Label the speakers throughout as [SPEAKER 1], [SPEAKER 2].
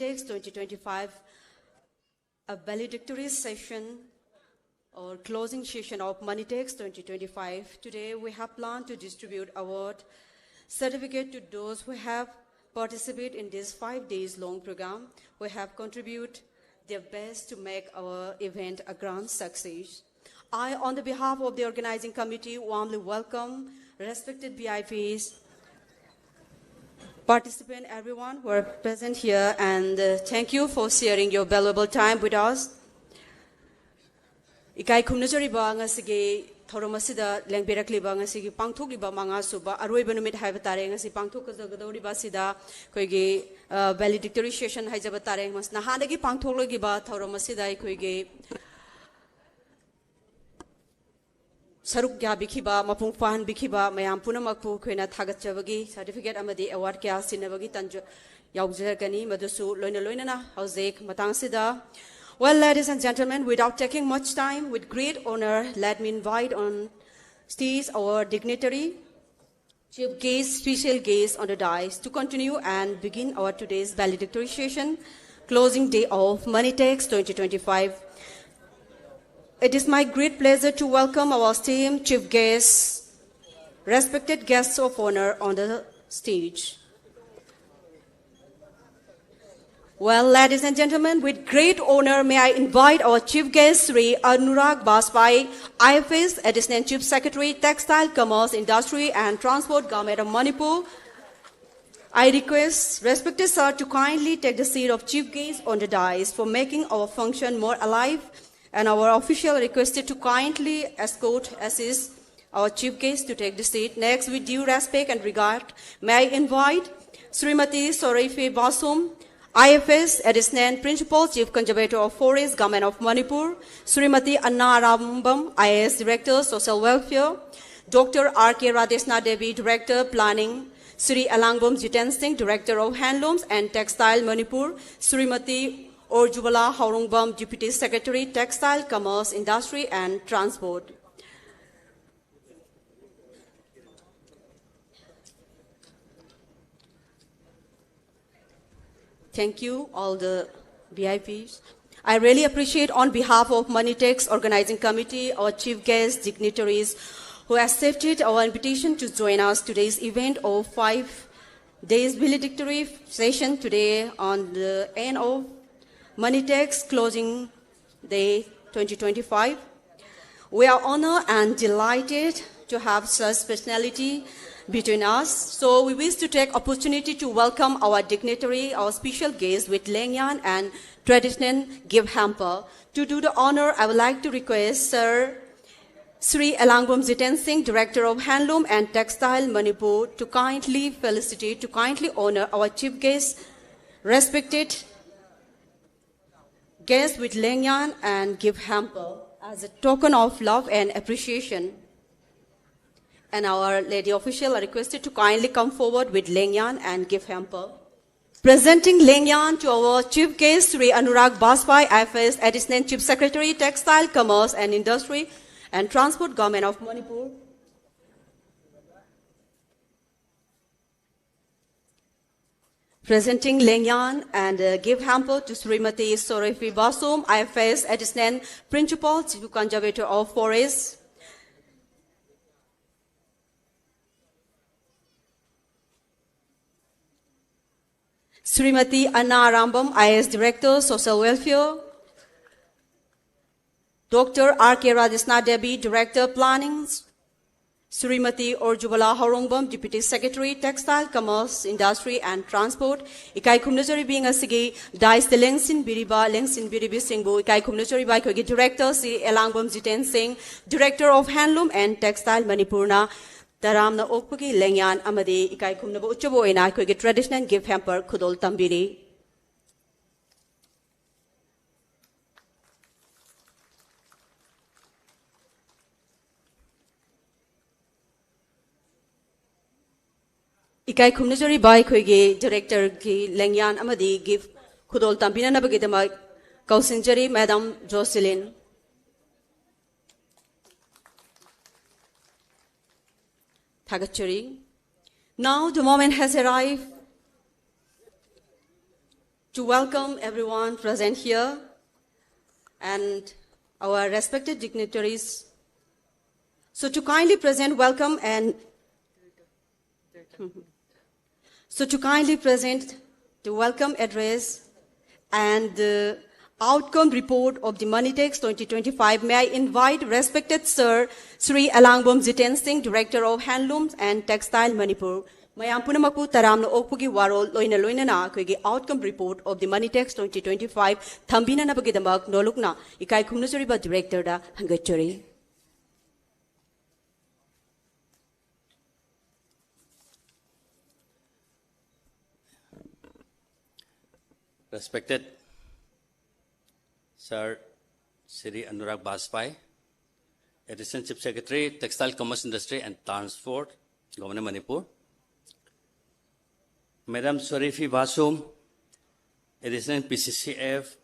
[SPEAKER 1] Moneytex 2025, a valedictory session or closing session of Moneytex 2025. Today we have planned to distribute award certificate to those who have participated in this 5 days long program, who have contributed their best to make our event a grand success. I, on the behalf of the organizing committee, warmly welcome respected VIPs, participants, everyone who are present here, and thank you for sharing your valuable time with us. Ikai khumnachariba ngasigi thoromasida lengberakliba ngasigi pangthokliba manga suba aroiba numit haiba tare ngasi pangthokajagdoriba sida koigi valedictory session haijaba tare mas nahadagi pangthoklogiba thoromasida koigi saruk gya bikhiba mapung fahan bikhiba mayam punamakpu khoina thagatchabagi certificate amadi award kya sinabagi tanju yaujagani madusu loina na haujek matangsida. Well, ladies and gentlemen, without taking much time, with great honor, let me invite on stage our dignitary, chief guest, special guest on the dais to continue and begin our today's valedictory session, closing day of Moneytex 2025. It is my great pleasure to welcome our esteemed chief guests, respected guests of honor on the stage. Well, ladies and gentlemen, with great honor, may I invite our chief guest, Sri Anurag Baspai, IFS Assistant Chief Secretary, Textile, Commerce, Industry and Transport, Government of Manipur. I request respected sir to kindly take the seat of chief guest on the dais for making our function more alive, and our official requested to kindly assist our chief guest to take the seat. Next, with due respect and regard, may I invite Srimati Soreifi Basum, IFS Assistant Principal Chief Conservator of Forest, Government of Manipur, Srimati Anna Rambam, IAS Director, Social Welfare, Dr. R.K. Radesna Devi, Director, Planning, Sri Alangbom Jiten Singh, Director of Handlooms and Textile, Manipur, Srimati Orjubala Haurungbam, Deputy Secretary, Textile, Commerce, Industry and Transport. Thank you, all the VIPs. I really appreciate, on behalf of Moneytex Organizing Committee, our chief guests, dignitaries, who accepted our invitation to join us today's event of 5 days valedictory session today on the end of Moneytex closing day 2025. We are honored and delighted to have such personality between us. So we wish to take opportunity to welcome our dignitary, our special guest with Lengyan and traditional gift hamper. To do the honor, I would like to request Sir Sri Alangbom Jiten Singh, Director of Handloom and Textile, Manipur, to kindly felicitate, to kindly honor our chief guest, respected guest with Lengyan and gift hamper as a token of love and appreciation. And our lady official are requested to kindly come forward with Lengyan and gift hamper. Presenting Lengyan to our chief guest, Sri Anurag Baspai, IFS Assistant Chief Secretary, Textile, Commerce and Industry and Transport, Government of Manipur. Presenting Lengyan and gift hamper to Srimati Soreifi Basum, IFS Assistant Principal, Chief Conservator of Forest. Srimati Anna Rambam, IAS Director, Social Welfare. Dr. R.K. Radesna Devi, Director, Planning. Srimati Orjubala Haurungbam, Deputy Secretary, Textile, Commerce, Industry and Transport. Ikai khumnachari being a sige dais the Lengsin Biribi Singbu, Ikai khumnachari by Kogi Director, C. Alangbom Jiten Singh, Director of Handloom and Textile, Manipurna. Taramna Okpuki Lengyan Amadi, Ikai Kumnabo Uchabo in I could traditional gift hamper Kudol Tambiri. Ikai Kumnajari by Kogi, Director Ki Lengyan Amadi, give Kudol Tambina Nabagitama Kausinjari, Madam Jocelyn. Now the moment has arrived to welcome everyone present here and our respected dignitaries. So to kindly present welcome and the welcome address and the outcome report of the Moneytex 2025, may I invite respected Sir Sri Alangbom Jiten Singh, Director of Handlooms and Textile Manipur. Mayam punamaku taramna okpugi warol loina na koigi outcome report of the Moneytex 2025 thambina na bagidamak nolukna ikai khumnusuriba director da hangachori.
[SPEAKER 2] Respected Sir Sri Anurag Baspai, Assistant Chief Secretary, Textile Commerce Industry and Transport, Governor Manipur. Madam Sarifi Basum, Assistant PCCF,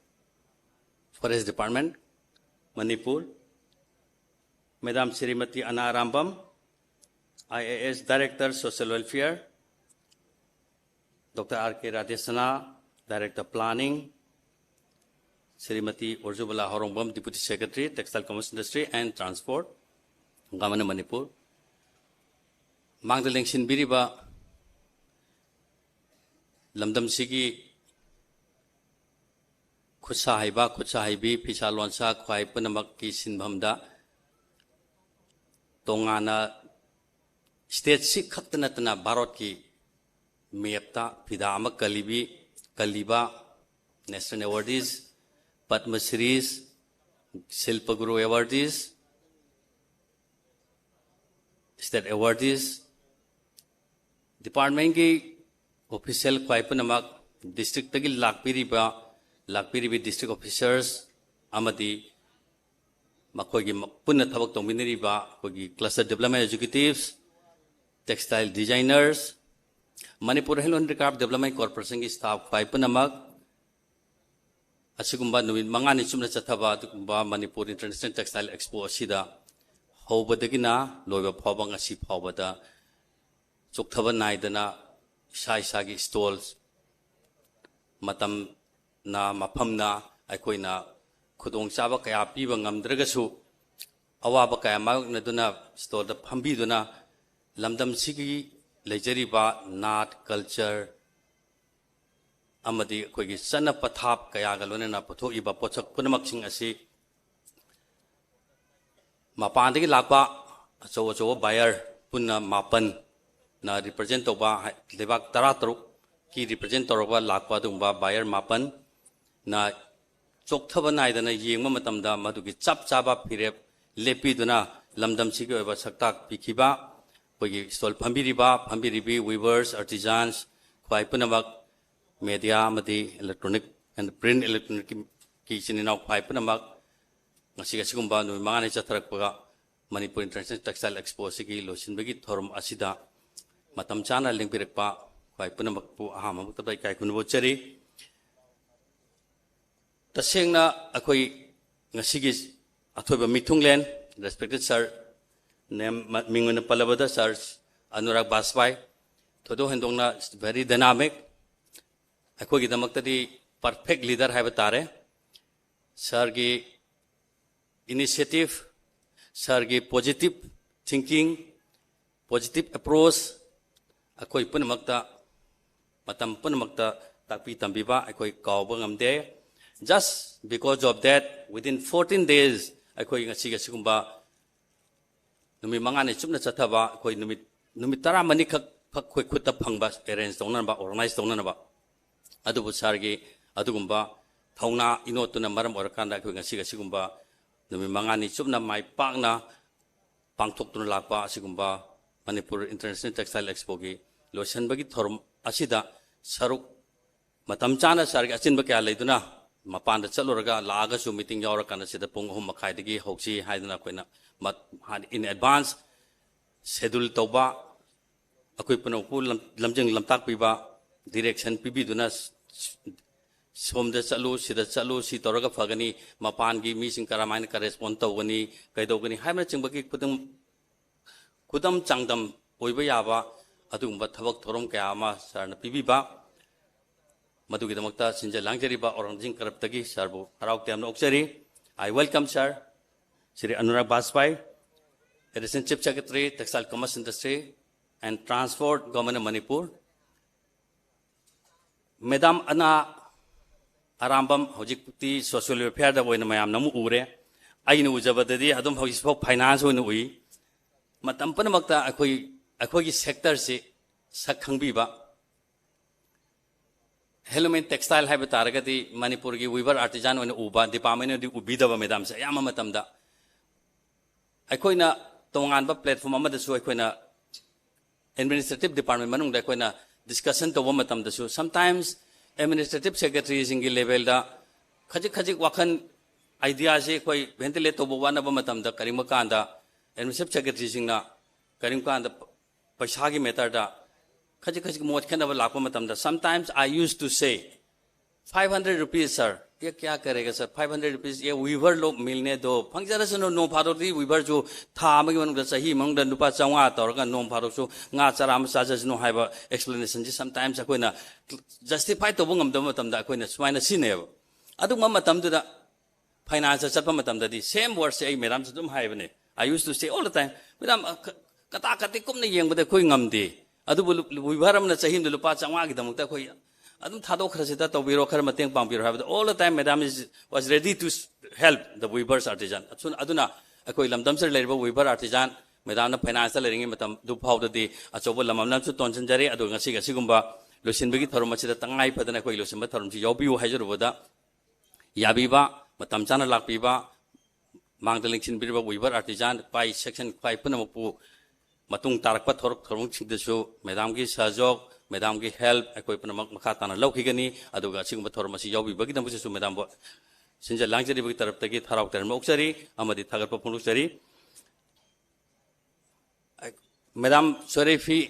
[SPEAKER 2] Forest Department, Manipur. Madam Srimati Anna Rambam, IAS Director, Social Welfare. Dr. R.K. Radesana, Director Planning. Srimati Urzubala Horongbam, Deputy Secretary, Textile Commerce Industry and Transport, Governor Manipur. Mangdaling Sinbiriba, Lamdam Sigi, Kutsahaiba, Kutsahaibi, Pichalonsa, Kwai Punamaki Sinbamda, Tongana, State Sik Katanatana, Barotki, Miepta, Pidama Kalibi, Kaliba, National Awardees, Padma Shris, Shilpa Guru Awardees, State Awardees, Department ki official Kwaipanamak, District Tagi Lakpiribi District Officers, Amati, Makogi Punatavak Tominiriba, Kogi Cluster Development Executives, Textile Designers, Manipur Helon Recap Development Corporation staff Kwaipanamak, Asigumba Nuin Mangani Sumna Chataba, Tukumba, Manipur International Textile Expo Sida, Hobadagina, Loya Pobang Asip Hobada, Chuktava Naidana, Shai Sagi stalls, Matam na Mapamna, Akoina, Kudong Saba Kaya Pibangam Dragasu, Awaba Kaya Magnaduna, stole the Pambiduna, Lamdam Sigi, Lejeriba, Nat, Culture, Amadi Kogi Sana Patap Kayagalona Poto Iba Pochak Punamaxing Asi Mapandi Lapa, so buyer Puna Mapan na represent Oba Levak Taratru, Ki represent Oroba Lapa Dumba buyer Mapan na Choktavanai Yingmatamda Maduki Chap Chaba Pirep Lepiduna Lamdam Sigo Eva Saktak Pikiba, Kogi Stol Pambiribi, weavers, artisans, Kwaipunamak. Media, Madi, electronic and print electronic kitchen in our pipe and a mug. Nasigasumba, Mani Chatrakpa, Manipur International Textile Expo, Sigi, Losin Bigi, Torum Asida, Matam Chana, Limpirpa, Paipunamaku, Hamamuta, Kaikunvocheri. The Singna Akoi Nasigis Atoba Mitunglen, respected Sir, name Mingun Palabada, Sir Anurag Baspai, Todo Hendona is very dynamic. Akogi Damakti perfect leader have a tare, Sargi initiative, Sargi positive thinking, positive approach, Akoi Punamakta, Matam Punamakta, Tapi Tambiba, Akoi Kaubangam there. Just because of that, within 14 days, Akoi Nasiga Sikumba, Numimangani Chumna Chatava, Akoi Numitara Manika Pakuta Pangbas, arranged on about, organized on about. Adubu Sargi, Adugumba, Tauna, Inotuna Maram or Kanda, Siga Sigumba, Numimangani Subna, my partner, Pangtokun Lapa, Sigumba, Manipur International Textile Expo, Losanbagi Torum, Asida, Saruk, Matamchana Sargi, Asinbaka Leduna, Mapan the Chaluraga, Lagasu meeting Yorakan, Sida Pungum Makaidigi, Hoxi, Haidana Quina, but had in advance, Sedul Toba, Aquipanoku, Lamjing Lamtak Piba, direction Pibi Dunas. Som the Salu, Sida Salu, Sitoraga Fagani, Mapangi, Missing Karamine correspond to Wani, Kaidogani, Hamachimbaki, Kudam Changdam, Uibayava, Adumba Tavok Torum Kayama, Sarna Pibiba, ꯃꯗꯨꯒꯤꯗꯃꯛꯇ ꯁꯤꯟꯖ ꯂꯥꯡꯖꯔꯤꯕ ꯑꯣꯔꯪꯖꯤꯡ ꯀꯔꯞꯇꯒꯤ ꯁꯥꯔꯕꯨ ꯍꯔꯥꯎ ꯇꯌꯥꯝꯅ ꯑꯣꯛꯆꯔꯤ I welcome sir Shri Anurag Baspai Additional Chief Secretary Textile Commerce Industry and Transport Government of Manipur Madam Ana Arambam hojikti social welfare da boina mayam namu ure ainu ujabadadi adum hojispo finance hoinu ui matam panamakta akoi gi sector se sakhangbi ba Helmet textile hai bataragati Manipur gi weaver artisan hoinu uba department di ubida ba madam se yama matam da akoina tongan ba platform amada su akoina administrative department manung da akoina discussion to matam da su sometimes administrative secretaries in level da khajik wakhan idea se koi ventilate to wana ba matam da karim kanda administrative secretaries na karim kanda paisa gi matter da khajik mot khana ba lakpa matam da sometimes I used to say 500 rupees sir ये क्या करेगा sir 500 rupees ये Weaver लोग मिलने दो function सुनो no pharaoh दी Weaver जो था मगी मन सही मंग नुपा चंगा तौरगा no pharaoh so nga charam sajasno haiba explanation ji sometimes akoina justify to bungam da matam da akoina sumaina sineba adu matam da finance chatpa matam da di same words ai madam dum haibane I used to say all the time madam kata kati kumna yengbada koi ngamde adu weaver amna chahim da lupa changa gi damukta koi adum thado khrasita to biro khar mateng pampiro have all the time madam was ready to help the weavers artisan aduna akoi lamdam sir leriba weaver artisan madam na finance leringi matam du phawda di achobo lamam nam chu tonchen jare adu ngasi gasi gumba losin bagi thorum achida tangai padana koi losin ba thorum ji yobiu haijuruboda yabiba matam chana lakpiba mangdaling chin biriba weaver artisan pai section 5 punamu matung tarakpa thorok thorung chingdesu madam gi sajok Madam ki help akoi pana makata na laukigani aduga singba thormasi yobi bagi damu su madam bo sinja langjari bagi tarap tagi tharau terma oksari amadi thagar pa phunu sari madam sorefi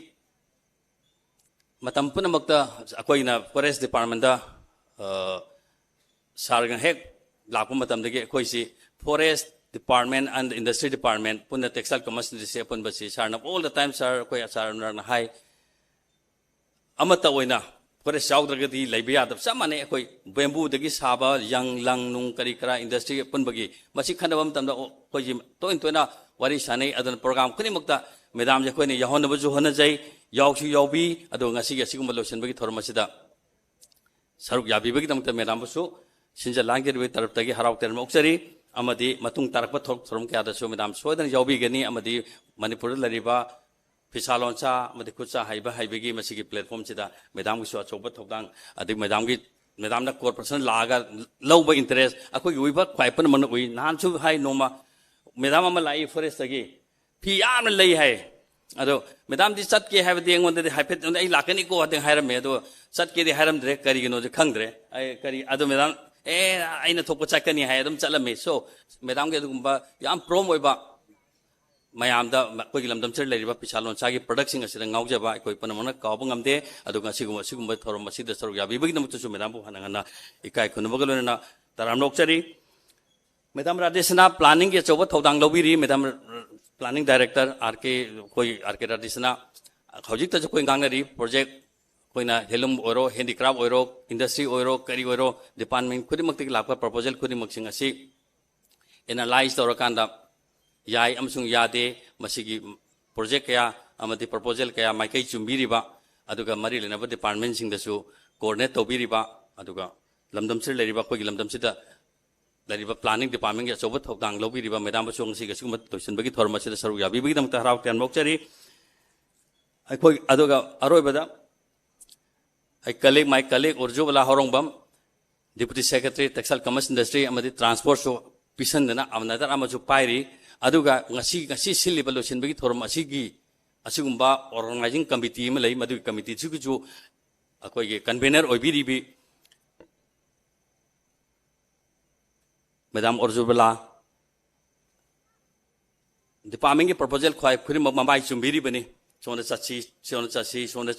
[SPEAKER 2] matam puna makta akoi na forest department da sargan hek lakpa matam dagi akoi si forest department and industry department puna textile commerce industry pun basi sarna all the time sir akoi sarna na hai amata oina pare saudragati laibiya da samane akoi bamboo dagi saba yang lang nung kari kara industry punbagi masi khanabam tamda koi toina wari sanai adan program kuni mukta madam je koi ne yahon baju hona jai yawsu yawbi ado ngasi gi sigum lotion bagi thormasida saruk yabi bagi tamta madam su sinja langger be tarap tagi harau terma oksari amadi matung tarakpa thorum kya da su madam soidan yawbi gani amadi manipur lariba Pisaloncha madikucha haiba haibegi masigi platform chida madam gi so choba thokdang adi madam na core person laga lowba interest akoi gi wiba kwaipan man ui nan chu hai noma madam ama lai forest agi phi am lei hai ado madam di sat ke have deng on de haipet ai lakani ko adeng hairam me ado sat ke di hairam dre kari gi no je khangdre ai kari ado madam aina thokpa chakani hai adum chalame so madam ge dugumba yam prom oiba mayam da koi lamdam chir leriba pisalon chagi product sing asira ngaujaba koi panamona kaw ngamde aduga siguma thorum masida saru yabi bagi namu chu madam bu hananga ikai khunubagalo na taram nokchari madam radesna planning ge choba thodang lobiri madam planning director RK radesna hojik ta koi ngangnari project koina helum oro handicraft oro industry oro kari oro department khudi makti lakpa proposal khudi maksing asi analyze torakanda yai amsung yade masigi project kaya amati proposal kaya maikai chumbiriba aduga mari lenaba department sing dasu coordinate tobiriba aduga lamdam sir leriba koi lamdam sida leriba planning department ya sobat thokdang lobiriba madam basung siga sigum toisun bagi thorma sida saru ya bibigi dam ta harau tan mokchari ai koi aduga aroi bada ai my colleague urju bala horongbam deputy secretary textile commerce industry amati transport so pisan dana amnadar amaju pairi aduga ngasi siliba losin bagi thorum asigi asigumba organizing committee ma lei madu committee chu akoi ge convener oibiribi madam orzubala department ge proposal khoi khuri mambai chumbiri bani sona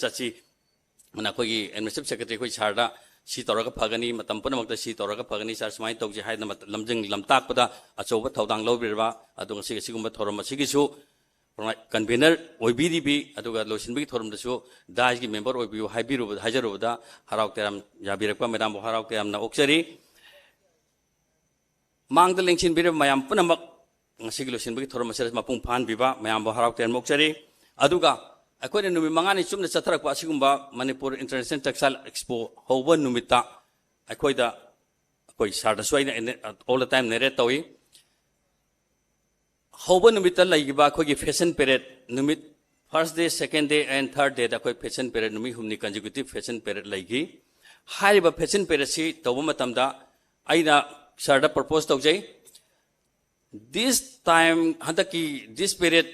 [SPEAKER 2] chachi mana koi ge administrative secretary koi charda si toraga phagani matam punamakta si toraga phagani sar smai tokji haina lamjing lamtak pada achoba thodang lobirba adung sigumba thorum asigi chu convener oibiribi aduga losinbi thorumdasu dais gi member oibiu haibiru hajaruda haraukteram yabirakpa madam haraukteram na oksari mangda lengsin bir mayam punamak ngasi losinbi thorum seres mapung phan biba mayam haraukteram oksari aduga akoina numi mangani chumna chatharakpa asigumba manipur international textile expo hoba numita akoida akoi sarda soina all the time nere tawi hoba numita laigiba akogi fashion period numit first day second day and third day da koi fashion period numi humni consecutive fashion period laigi hariba fashion period si toba matamda aina sarda propose tawjai this time hadaki this period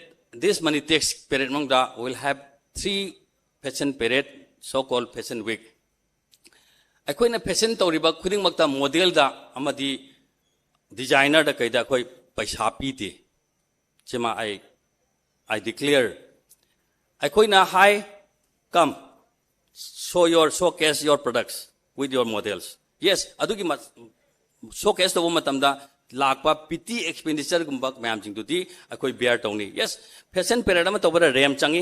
[SPEAKER 2] this money tax period mangda will have 3 fashion period so called fashion week akoina fashion tawriba khuding makta model da amadi designer da kaida koi paisa piti chima I declare akoina high come showcase your products with your models yes adugi showcase to matamda lakpa piti expenditure gumba mayam jingdudi akoi bear tawni yes fashion period ama tawbara rem changi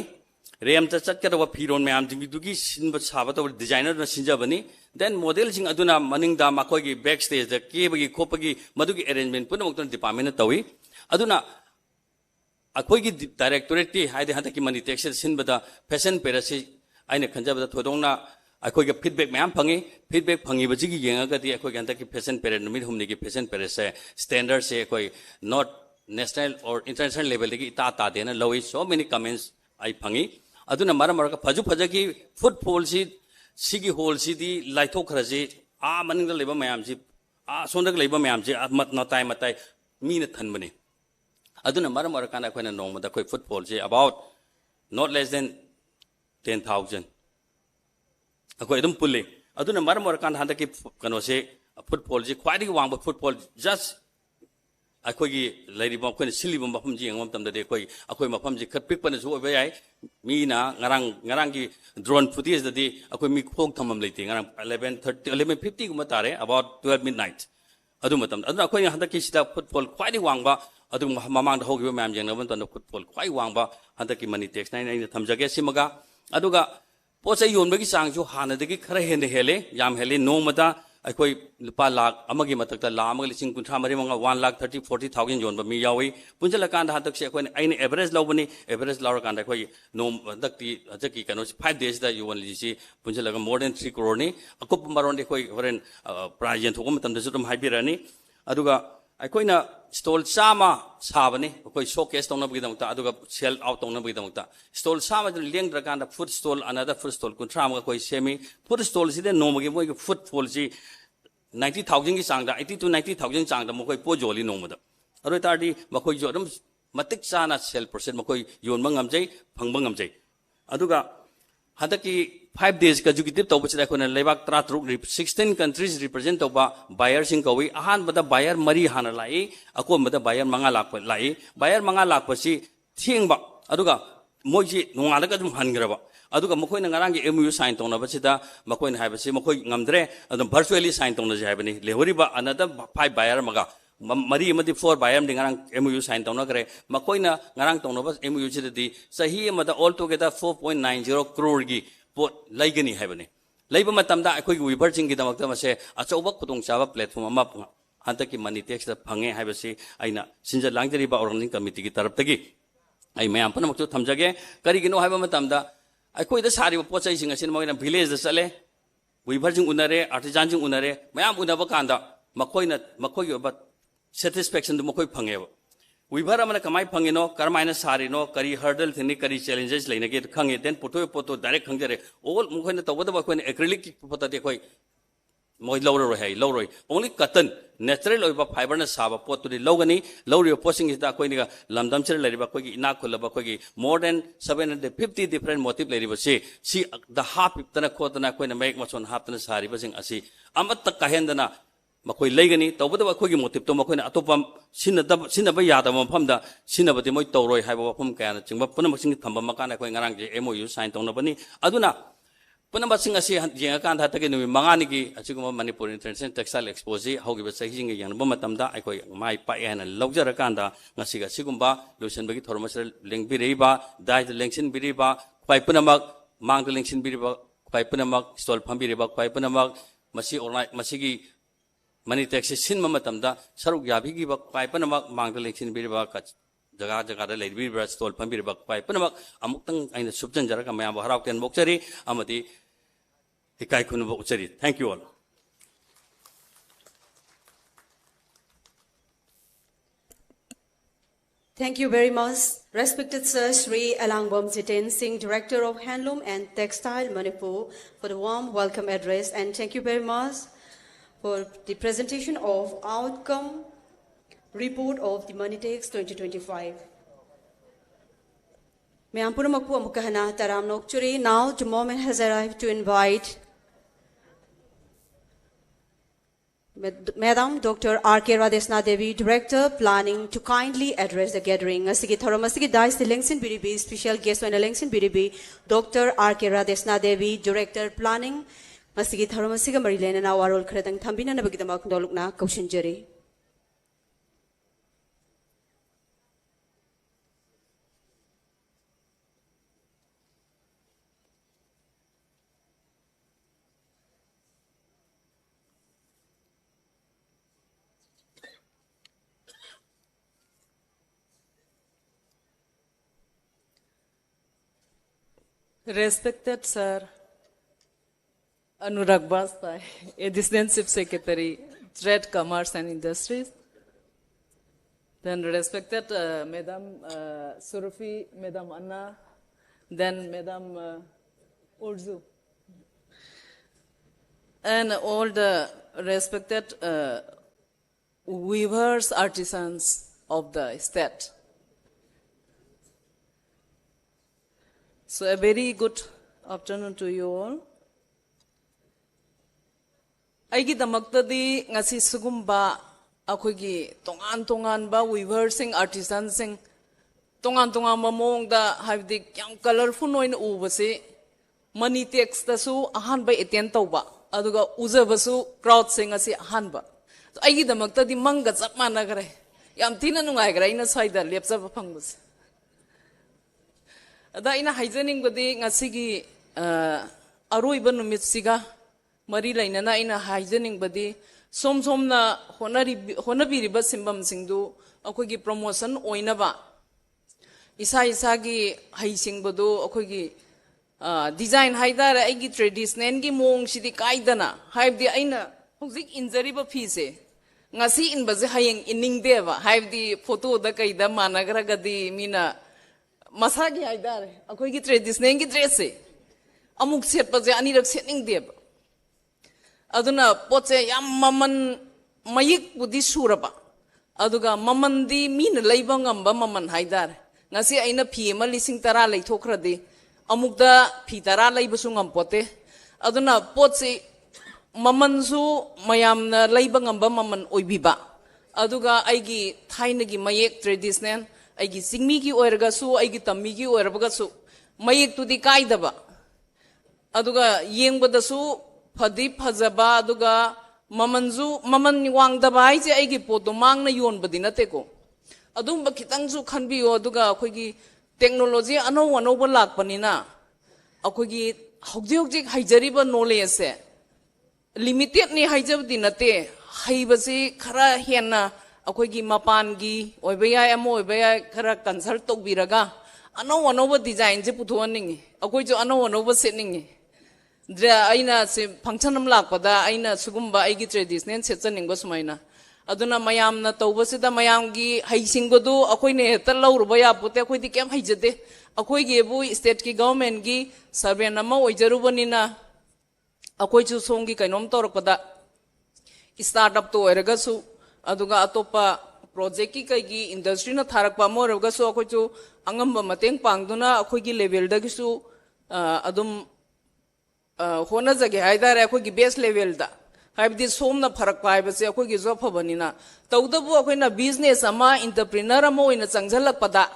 [SPEAKER 2] rem ta chatkadawa phiron mayam jingdugi sinba saba to designer na sinjabani then model jing aduna maning da makoi gi backstage da kebagi khopagi madugi arrangement punamukton department na tawi aduna akoi gi directorate ti haide hata ki money tax sinbada fashion period si aina khanjabada thodongna akoi ga feedback mayam phangi feedback phangi bajigi yenga gati akoi ganta ki fashion period numit humni ki fashion period se standard se akoi not national or international level ki ta dena lowi so many comments ai phangi aduna mara mara phaju phajagi footfall si sigi hole si di laithok kharaji a maning da leba mayam si a sondak leba mayam si mat na tai matai mi na than bani aduna mara mara kana koina nong da koi footfall si about not less than 10,000 akoi dum pulle aduna mara mara kan handa ki kano se footfall ji khwadi wang footfall just akoi gi lady bom koina sili bom pham ji ngom tam da de koi akoi mafam ji khat pik pan su obai ai mi na ngarang gi drone footage da di akoi mi khong thamam leite ngarang 11:30 11:50 guma tare about 12 midnight adu matam aduna akoi handa ki sida footfall khwadi wang ba adu mamang da hogi mayam jeng na ban tan footfall khwai wang ba handa ki money tax nai thamjage simaga aduga pochai yonbagi changju hanadagi khara hende hele yam hele nomada akoi lupa lakh amagi matakta la amagi lising kunthra mari manga 1,30,40,000 yonba mi yawi punjala kan da hatak se akoi aine average lawbani average lawra kan da akoi nom dakti ajaki kano 5 days da you only see punjala more than 3 crore ni akop maron de koi foreign prize yen thokom tam da sutum haibirani aduga akoi na stall sama sabani akoi showcase tongna bagi damta aduga sell out tongna bagi damta stall sama leng drakanda food stall another food stall kunthra ma koi semi food stall si de nomagi moi food fall si 90,000 ki changda 80 to 90,000 changda mokoi po joli nomada aroi tardi makoi jo dum matik chana sell percent makoi yon mangam jai phang bangam jai aduga hadaki 5 days ka jugitive to bachida kona lebak 16 countries represent to ba buyer sing kawi ahan bada buyer mari hana lai ako bada buyer manga lakpa lai buyer manga lakpa si thingba aduga moji nongala ka dum hangraba aduga mokoi na ngarang gi MOU sign tongna bachida mokoi na haibasi mokoi ngamdre adum virtually sign tongna jaibani lehori ba another 5 buyer maga mari amadi 4 buyer ding ngarang MOU sign tongna kare mokoi na ngarang tongna bas MOU chidi sahi amada all together 4.90 crore gi pot laigani haibani laiba matamda akoi gi weaver jing gi damakta mase achauba khudong chaba platform ama hanta ki money tax da phange haibasi aina sinja langjari ba organizing committee gi tarap tagi ai mayam pana maktu thamjage kari gino haiba matamda akoi da sari pochai sing asin moina village da chale weaver jing unare artisan jing unare mayam unaba kanda makoi yo ba satisfaction du makoi phange weaver amana kamai phangino karmaina sarino kari hurdle thini kari challenges leina ge khange then poto direct khangere all mukhoi tawada ba khoi acrylic pota de khoi moi lawro hai lawroi only cotton natural oiba fiber na saba pot to logani lawri posting is da khoi ni lamdam chir lariba khoi gi ina khulaba khoi gi more than 750 different motif lariba si the half tana khotana khoi na make machon half tana sari ba sing asi amat kahendana makoi leigani tawbada ba khoi gi motif to makoi na atopam sinna ba yada mafam da sinna bati moi tawroi haiba mafam kaya na chingba puna maksing thamba makana khoi ngarang je MOU sign tongna bani aduna पुनमसिंग असि येंगाकान था तके नुमि मंगानि की असिगुम Manipur international textile expo ji हौगिबा सहिजिंग यांगबा मतमदा अखोय my पाएना लौजरकांदा ngasiga sigumba losenbagi thormasel lengbireiba dai lengsin biriba paipunamak mang lengsin biriba paipunamak stol phambiriba paipunamak masi online masigi mani taxi sin mamatamda saruk yabigi ba paipunamak mang lengsin biriba ka jaga jaga da leibiriba stol phambiriba paipunamak amuktang aina subjan jaraka mayam harau ten bokchari amati ikai khunu bokchari. Thank you all.
[SPEAKER 1] Thank you very much, respected Sir Sri Alangbom Jiten Singh, Director of Handloom and Textile Manipur, for the warm welcome address, and thank you very much for the presentation of outcome report of the Monitex 2025. Meampuramaku Amukahana Taram Nokchuri. Now the moment has arrived to invite Madam Dr. R.K. Radesna Devi, Director Planning, to kindly address the gathering. Asigi Thoromasigi Dais the Lengsin BDB, special guest when Lengsin BDB, Dr. R.K. Radesna Devi, Director Planning. Asigi Thoromasiga Marilena na warol kredang thambina na bagitamak dolukna kaushinjari.
[SPEAKER 3] Respected Sir Anurag Baspai, Assistant Chief Secretary, Trade, Commerce and Industries. Then respected Madam Surufi, Madam Anna, then Madam Urzu. And all the respected weavers, artisans of the state. So a very good afternoon to you all. Aigi damaktadi ngasi sugumba akogi tongan ba weavers sing artisans sing tongan mamong da habdi yang colorful oina ubase Monitex ta su ahan ba eten tawba aduga uzabasu crowd sing asi ahan ba. So aigi damaktadi manga chap managre yam thina nungai gra ina saida lepsaba phangbas. Ada ina hygienic badi ngasigi aroiba numit siga mari lainana ina hygienic badi som na honabiriba simbam singdu akogi promotion oinaba isa gi haising badu akogi design haidara aigi traditional gi mong sidi kaidana haibdi aina hojik injury ba phise ngasi in baje hayeng inning deba haibdi photo da kaida managra gadi mina Masagi haidare, akogi traditional gi dress se amuk set pa je ani rak setning deb aduna poche yam maman mayik budi suraba aduga maman di min leiba ngamba maman haidare ngasi aina phi ma lising tara lei thokradi amuk da phi tara leiba su ngam pote aduna poche maman su mayam na leiba ngamba maman oibiba aduga aigi thaina gi mayek traditional aigi singmi ki oirga su aigi tammi ki oirba su mayek tudi kaidaba aduga yengbada su phadi phajaba aduga mamanju maman wangdaba haise aigi poto mangna yonbadi nate ko adumba khitang su khanbiyo aduga akogi technology ano ba lakpanina akogi hojik haijariba knowledge se limited ni haijabdi nate haibasi khara henna akogi mapangi oibaya amo oibaya khara consult tobiraga ano ba design je puthoning akoi jo ano ba setning dra aina se function am lakpada aina sugumba aigi traditional setchaning ba sumaina aduna mayam na tawbasida mayam gi haisingbodu akoi ne ta lawruba ya pute akoi di kem haijade akoi ge bu state ki government gi survey nama oijarubanina akoi chu songi kainom torokpada startup to erga su aduga atopa project ki kai gi industry na tharakpa morga su akoi chu angamba mateng pangduna akoi gi level da gi su adum hona jage haidare akoi gi base level da haibdi somna pharak pai base akoi gi job phabanina tawdabu akoi na business ama entrepreneur ama oina changjalak pada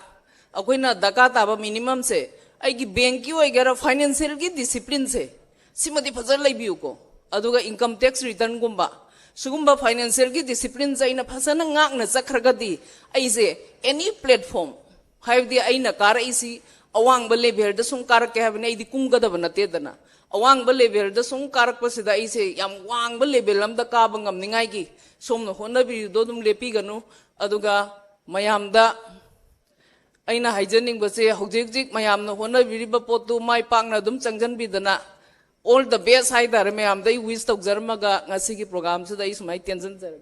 [SPEAKER 3] akoi na daka taba minimum se ai gi bank ki oigera financial ki discipline se simadi phazar laibiu ko aduga income tax return gumba sugumba financial gi discipline zaina phasana ngak na chakragadi aise any platform haivdi aina kar isi awang ba level da sung kar ke have nei di kungada banate dana awang ba level da sung karak pasida aise yam wang ba level am da ka bangam ningai gi somno hona bi do dum lepi ganu aduga mayam da aina haijening base hojik jik mayam no hona bi ba potu mai pang na dum changjan bi dana all the best hai dar mayam dai wish tok jarma ga ngasi gi program su dai sumai tension jar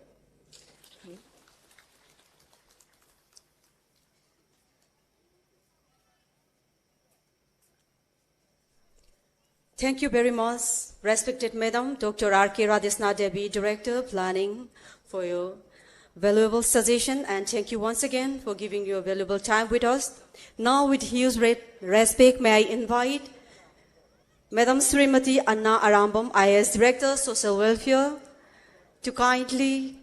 [SPEAKER 1] Thank you very much, respected Madam Dr. R.K. Radhisna Devi, Director, Planning, for your valuable suggestion, and thank you once again for giving your valuable time with us. Now, with huge respect, may I invite Madam Srimati Anna Arambam, IAS Director, Social Welfare, to kindly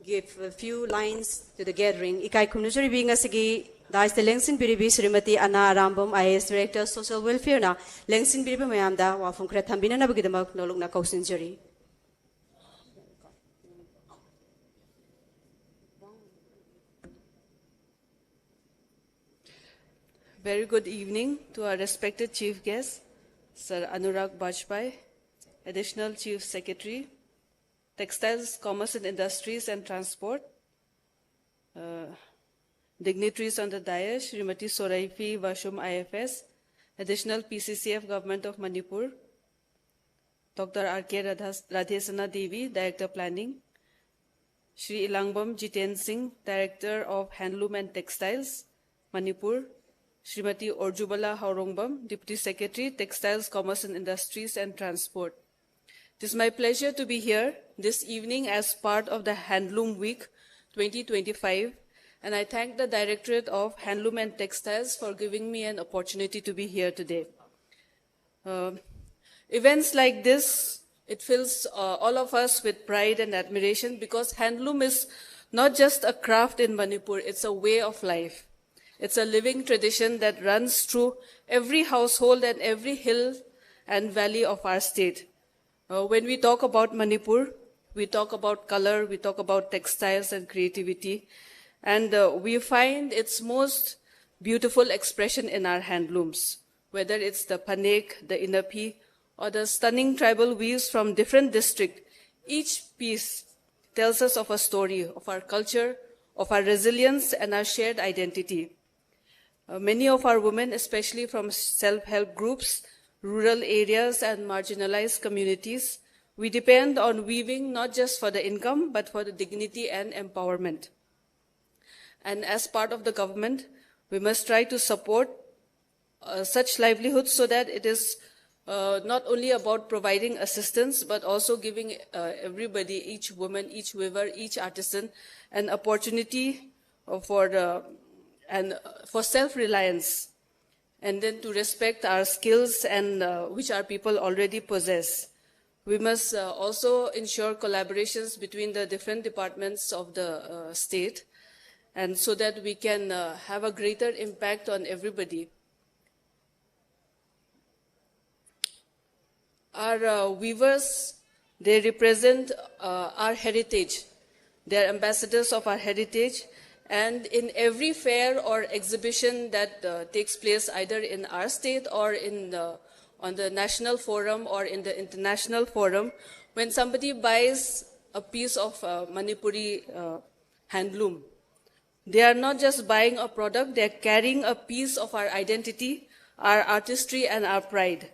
[SPEAKER 1] give a few lines to the gathering. Ikai Kumnujari being a sigi. Dais the Lengsin Biribi Srimati Anna Arambam, IAS Director, Social Welfare na Lengsin Biribi Mayamda, Wafung Kretambina Nabugidamak, no look na Kausinjuri.
[SPEAKER 4] Very good evening to our respected Chief Guest, Sir Anurag Bajpai, Additional Chief Secretary, Textiles, Commerce and Industries and Transport, dignitaries on the dais, Srimati Soraifi Vashum IFS, Additional PCCF Government of Manipur, Dr. R.K. Radhisna Devi, Director Planning, Shri Ilangbam Jiten Singh, Director of Handloom and Textiles, Manipur, Srimati Orjubala Haurongbam, Deputy Secretary, Textiles, Commerce and Industries and Transport. It is my pleasure to be here this evening as part of the Handloom Week 2025, and I thank the Directorate of Handloom and Textiles for giving me an opportunity to be here today. Events like this, it fills all of us with pride and admiration, because handloom is not just a craft in Manipur, it's a way of life. It's a living tradition that runs through every household and every hill and valley of our state. When we talk about Manipur, we talk about color, we talk about textiles and creativity, and we find its most beautiful expression in our handlooms, whether it's the panek, the inapi, or the stunning tribal weaves from different districts. Each piece tells us of a story, of our culture, of our resilience, and our shared identity. Many of our women, especially from self-help groups, rural areas, and marginalized communities, we depend on weaving not just for the income, but for the dignity and empowerment. And as part of the government, we must try to support such livelihoods so that it is not only about providing assistance, but also giving everybody, each woman, each weaver, each artisan, an opportunity for self-reliance, and then to respect our skills and which our people already possess. We must also ensure collaborations between the different departments of the state, and so that we can have a greater impact on everybody. Our weavers, they represent our heritage. They are ambassadors of our heritage. And in every fair or exhibition that takes place either in our state or on the national forum or in the international forum, when somebody buys a piece of Manipuri handloom, they are not just buying a product, they are carrying a piece of our identity, our artistry, and our pride.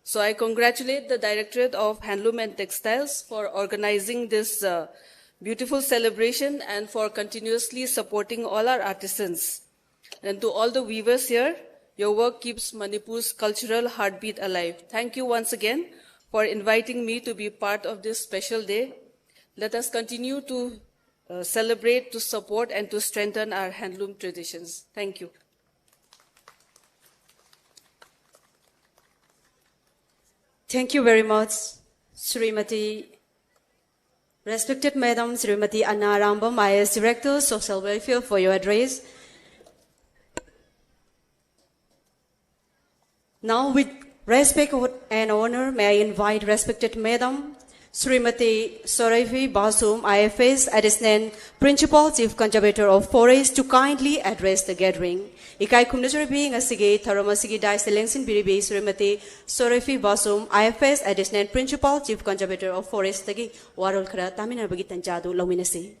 [SPEAKER 4] So I congratulate the Directorate of Handloom and Textiles for organizing this beautiful celebration and for continuously supporting all our artisans. And to all the weavers here, your work keeps Manipur's cultural heartbeat alive. Thank you once again for inviting me to be part of this special day. Let us continue to celebrate, to support, and to strengthen our handloom traditions. Thank you.
[SPEAKER 1] Thank you very much, Srimati. Respected Madam Srimati Anna Arambam, IAS Director, Social Welfare, for your address. Now, with respect and honor, may I invite respected Madam Srimati Soravi Basum, IFS, Assistant Principal Chief Conservator of Forest, to kindly address the gathering. Ikai Kumnajarabi Ngasigi, Tharamasigi Dai Selengsin Biribi, Srimati Soravi Basum, IFS, Assistant Principal Chief Conservator of Forest, Tagi, Warol Kara, Tamina Bagitanjadu, Lominasi.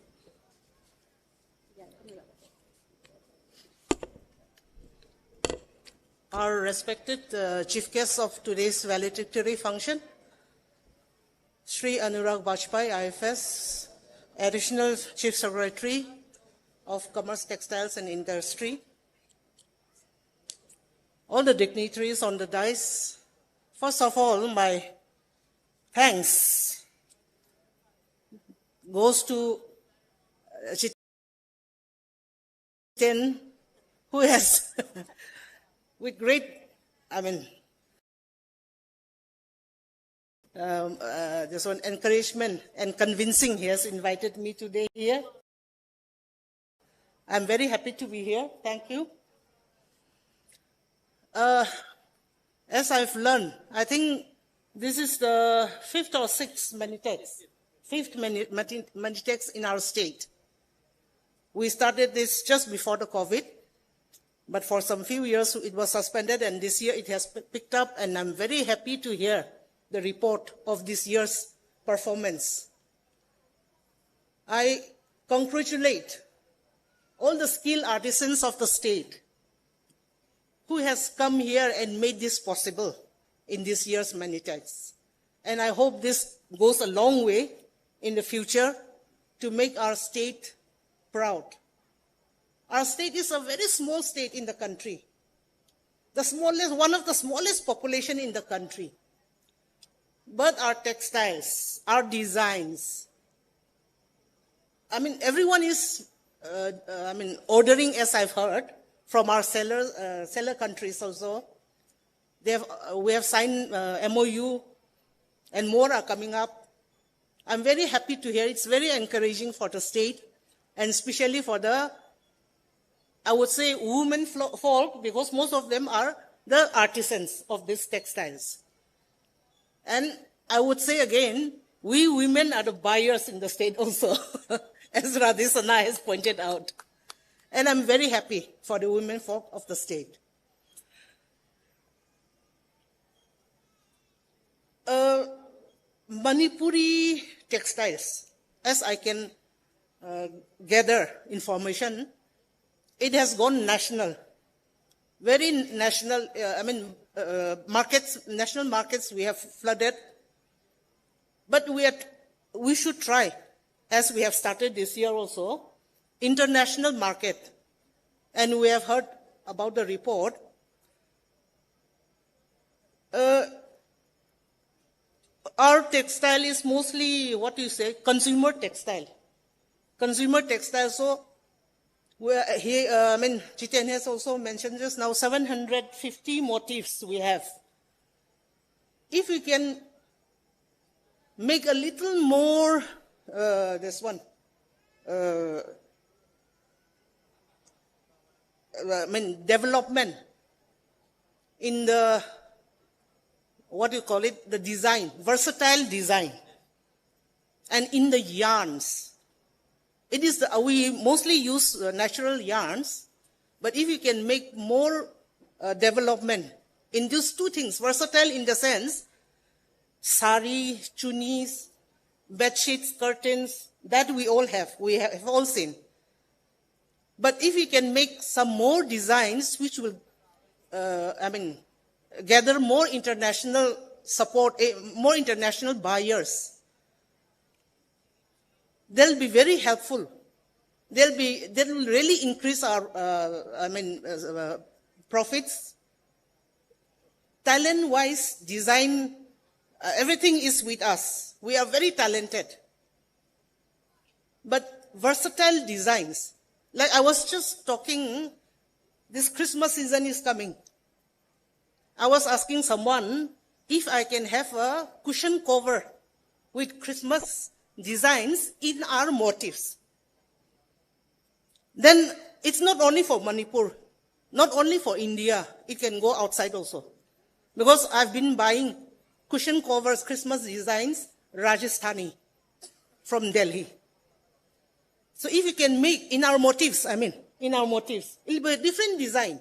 [SPEAKER 5] Our respected chief guests of today's valedictory function, Sri Anurag Bajpai, IFS, Additional Chief Secretary of Commerce, Textiles and Industry, all the dignitaries on the dais. First of all, my thanks goes to Jiten, who has with great, this one encouragement and convincing, he has invited me today here. I'm very happy to be here. Thank you. As I've learned, I think this is the fifth or sixth Manitex in our state. We started this just before the COVID. But for some few years, it was suspended, and this year it has picked up, and I'm very happy to hear the report of this year's performance. I congratulate all the skilled artisans of the state who has come here and made this possible in this year's Manitex. And I hope this goes a long way in the future to make our state proud. Our state is a very small state in the country. One of the smallest population in the country. But our textiles, our designs, everyone is, ordering, as I've heard, from our seller countries also. We have signed MOU, and more are coming up. I'm very happy to hear. It's very encouraging for the state, and especially for the, I would say, women folk, because most of them are the artisans of these textiles. And I would say again, we women are the buyers in the state also, as Radhisana has pointed out. And I'm very happy for the women folk of the state. Manipuri textiles, as I can gather information, it has gone national, very national. National markets we have flooded. But we should try, as we have started this year also, international market. And we have heard about the report. Our textile is mostly, consumer textile. Consumer textile, so Jiten has also mentioned just now, 750 motifs we have. If we can make a little more, development in the, the design, versatile design, and in the yarns. We mostly use natural yarns, but if you can make more development in these two things, versatile in the sense, sari, chunis, bed sheets, curtains, that we have all seen. But if we can make some more designs which will, gather more international support, more international buyers, they'll be very helpful. They will really increase our, profits. Talent-wise, design, everything is with us. We are very talented. But versatile designs, like I was just talking, this Christmas season is coming. I was asking someone if I can have a cushion cover with Christmas designs in our motifs. Then it's not only for Manipur, not only for India, it can go outside also. Because I've been buying cushion covers, Christmas designs, Rajasthani from Delhi. So if you can make in our motifs, it'll be a different design.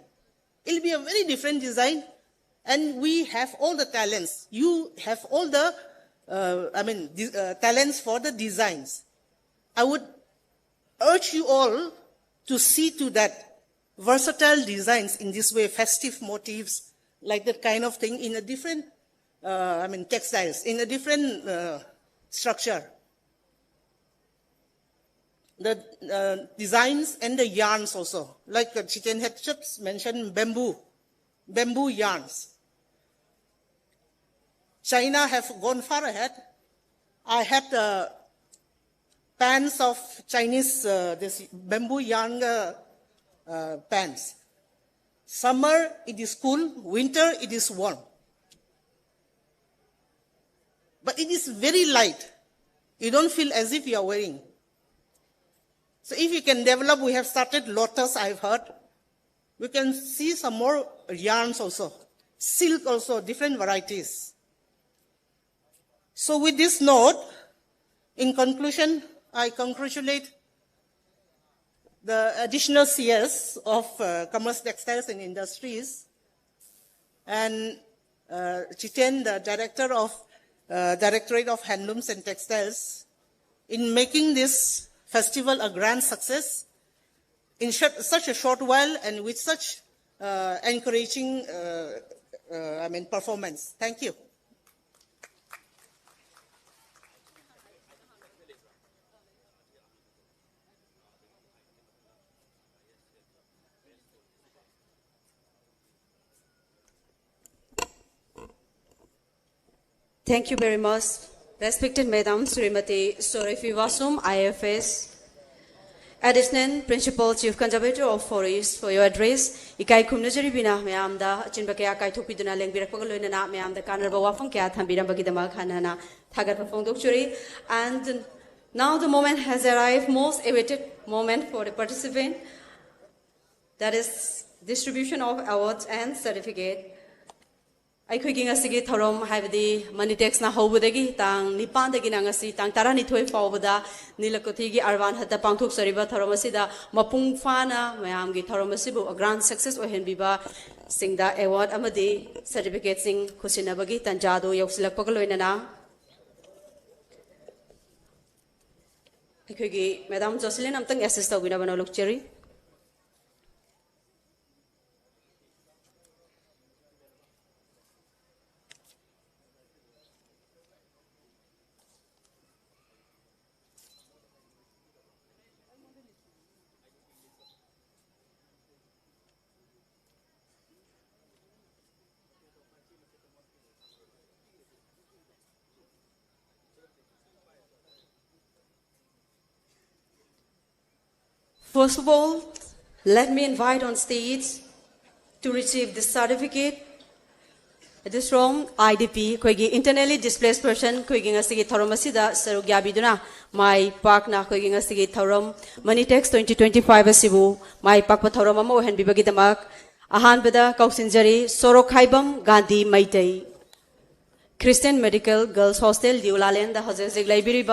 [SPEAKER 5] It'll be a very different design, and we have all the talents. You have all the, talents for the designs. I would urge you all to see to that versatile designs in this way, festive motifs, like that kind of thing in a different, textiles, in a different structure. The designs and the yarns also, like Chichen had just mentioned, bamboo yarns. China have gone far ahead. I had pants of Chinese, this bamboo yarn pants. Summer, it is cool. Winter, it is warm. But it is very light. You don't feel as if you are wearing. So if you can develop, we have started lotus, I've heard. We can see some more yarns also. Silk also, different varieties. So with this note, in conclusion, I congratulate the additional CS of Commerce, Textiles and Industries, and Chichen, the Director of Directorate of Handlooms and Textiles, in making this festival a grand success in such a short while and with such encouraging performance. Thank you.
[SPEAKER 1] Thank you very much, respected Madam Srimati Sorefi Wasum, IFS, Additional Principal Chief Conservator of Forest, for your address. Ikai kumnajari bina mayamda chinbakaya kai thupiduna lengbirakpagaloina na mayamda kanarba wafam kya thambira bagidama khanana thagat pafongdokchuri. And now the moment has arrived, most awaited moment for the participant, that is distribution of awards and certificate. I quigging a sigi thorom have the Manitex na hobudegi, tang Nipandagi nangasi, tang Taranitoi Fawada, Nilakotigi, Arvan had the Pantuk Sariba Thoromasida, Mapung Fana, Mayamgi Thoromasibu, a grand success or Henbiba, sing the award Amadi, certificate sing Kusinabagi, Tanjado, Yoxilapogaloinana. I quiggy, Madame Jocelyn, I'm thinking assistant with a look cherry. First of all, let me invite on stage to receive this certificate. It is from IDP, Koigi internally displaced person, Koigi Asigi Thoromasida, Sarugyabiduna, my partner Koigi Asigi Thorom, Manitex 2025 Asibu, my Pakpa Thoromamo and Bibagidamak, Ahan Beda, Kausinjari, Sorokhaibam, Gandhi Maitei, Christian Medical Girls Hostel, Diulaland, the Hostel Library,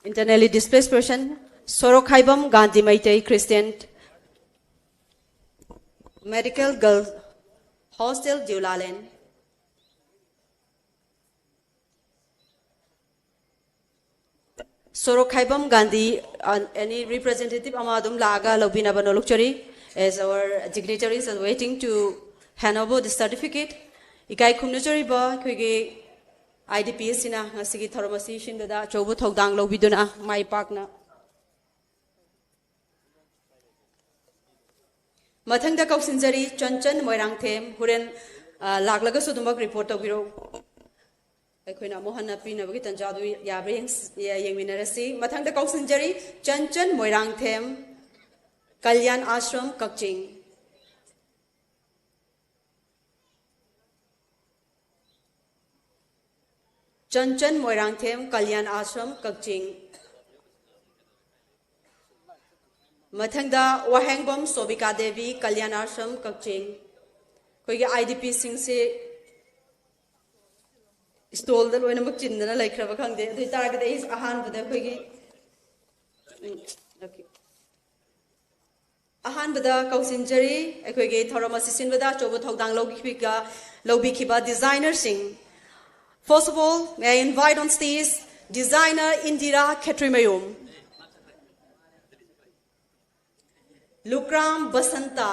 [SPEAKER 1] internally displaced person, Sorokhaibam Gandhi Maitei Christian Medical Girls Hostel Diulaland. Sorokhaibam Gandhi, any representative Amadum Laga Lobina Banolukchari, as our dignitaries are waiting to hand over the certificate. Ikai Kumnachari Ba, Kwigi IDPS in a Sigi Thoromasi Shindada, Chobu Togdang Lobiduna, my partner. Mathangda Kausinjari, Chanchan, Moirang Them, Huren Laglaga Sudumak report of Biro. Equina Mohana Pina Vitan Jadu Yabrings, Yangminarasi, Mathangda Kausinjari, Chanchan, Moirang Them, Kalyan Ashram, Kakching. Chanchan, Moirang Them, Kalyan Ashram, Kakching. Mathangda Wahangbam Sobika Devi Kalyanashram Kakching. Koigi IDP Singse stall द लोइना मक चिंदना लाइख्रबा खंगदे अदु तारगदे इस अहान बदा खोगी okay Ahaan बदा कौसिनजरी अखोगे थौरम असिसिन बदा चोबो थौदांग लौबिखिबा designer Singh. First of all, may I invite on stage designer Indira Khetrimayum, Lukram Basanta,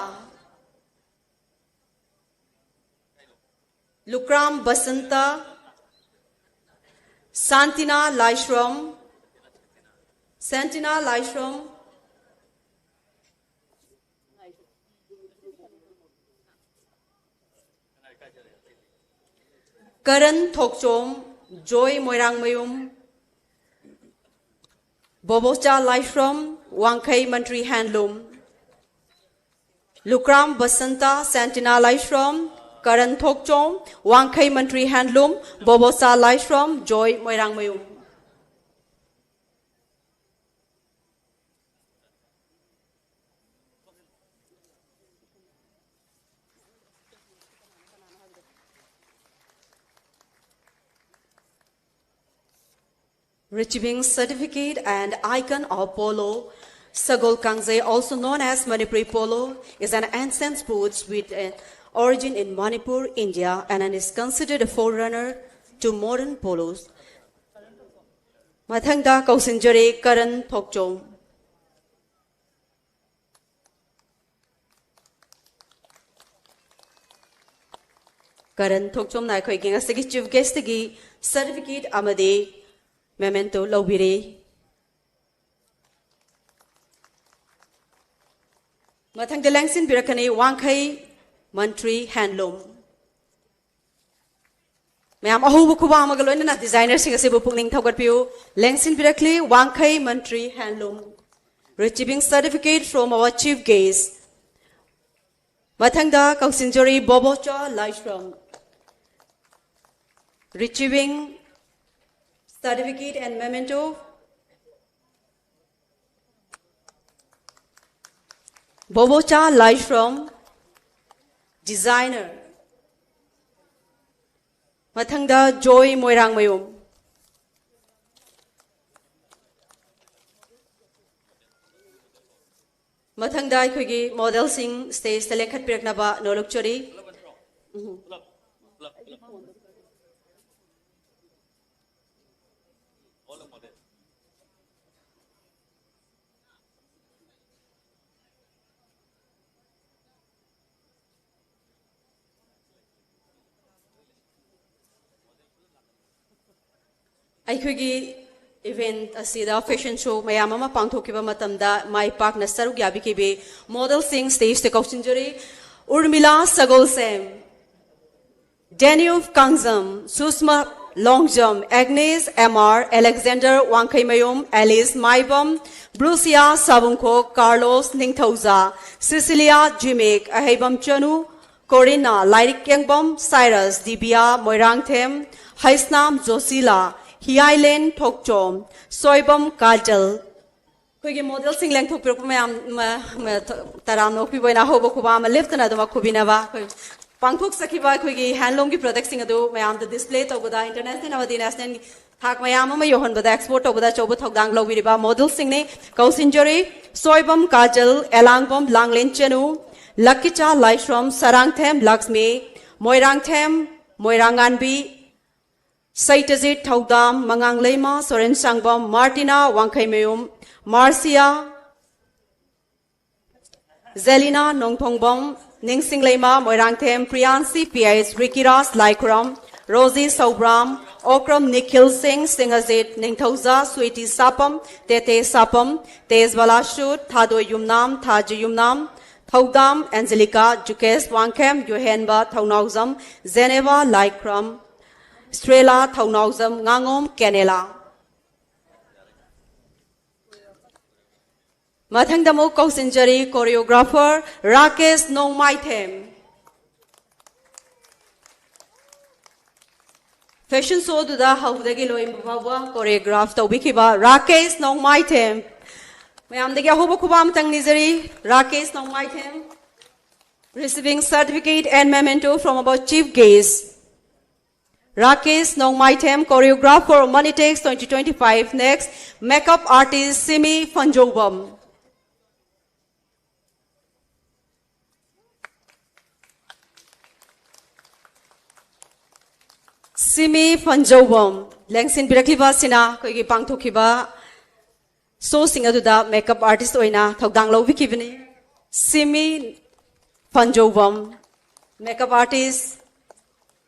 [SPEAKER 1] Santina Laishram, Karan Thokchom, Joy Moirangmayum, Bobocha Laishram, Wangkai Mantri Handloom, Lukram Basanta, Santina Laishram, Karan Thokchom, Wangkai Mantri Handloom, Bobocha Laishram, Joy Moirangmayum. Receiving certificate and icon of polo, Sagol Kangze, also known as Manipuri polo, is an ancient sport with an origin in Manipur, India, and is considered a forerunner to modern polos. Mathangda Kausinjare Karan Thokchom. Karan Thokchom na khoi ginga sigi chief guest gi certificate amade memento lobire. Mathang de Langsin Birakane Wangkai Mantri Handloom. Ma'am Ahu Kuba Magalona designer Singasibu Pungling Togatpiu, Langsin Birakli, Wangkai Mantri Handloom. Receiving certificate from our chief guest. Mathangda Kausinjori Bobocha Laishram. Receiving certificate and memento Bobocha Laishram, designer. Mathangda Joy Moirangmayum. Mathangda Kugi model sing stage Telekat Piraknaba Nolokchori. Aikugi event asida fashion show mayamama pangthokiba matamda mai park na saruk yabikibe model sing stage te Kausinjari Urmila Sagolsem, Daniel Kangzam, Susma Longjam, Agnes MR, Alexander Wangkaimayum, Alice Maibam, Brucia Sabunko, Carlos Ningthauza, Cecilia Jimek, Ahibam Chanu, Corina Lairik Yangbam, Cyrus Dibia Moirangthem, Haisnam Josila, Hiailen Thokchom, Soibam Kajal. Kuigi model sing lang thok pirok taram no pi boina hobo kuba ma left na dama kubinaba pangthok sakiba kuigi handloom gi products sing adu mayam the display to boda international awadi national thak mayam ma yohon boda export to boda chobo thokdang lobiriba model sing ne Kausinjari Soibam Kajal Elangbam Langlen Chenu Lakicha Laishram Sarangthem Laxmi Moirangthem Moiranganbi Saitazit Thaudam Mangang Lema Soren Sangbam Martina Wangkaimayum Marcia Zelina Nongthongbom Ningsing Lema Moirangthem Priyansi PS Rikiras Laikram Rosie Sobram Okram Nikhil Singh Singazit Ningthauza Sweetie Sapam Tete Sapam Tezwala Shut Thado Yumnam Thaji Yumnam Thaudam Angelica Jukes Wangkem Yohenba Thaunauzam Zeneva Laikram Strela Thaunauzam Ngangom Kenela. Mathangdamo Kausinjari choreographer Rakesh Nongmaithem. Fashion show duda haudagi loim bawa choreograph taubikiba Rakesh Nongmaithem. Mayam degi ahobo kubam tang nizari Rakesh Nongmaithem receiving certificate and memento from our chief guest. Rakesh Nongmaitem, choreographer for Moneytex 2025. Next, makeup artist Simi Fanjobam. Simi Fanjobam. Lengsin Birakliba Sina, Kogi Pangtokiba. So Singaduda, makeup artist Oina, Togdanglo Vikivini. Simi Fanjobam, makeup artist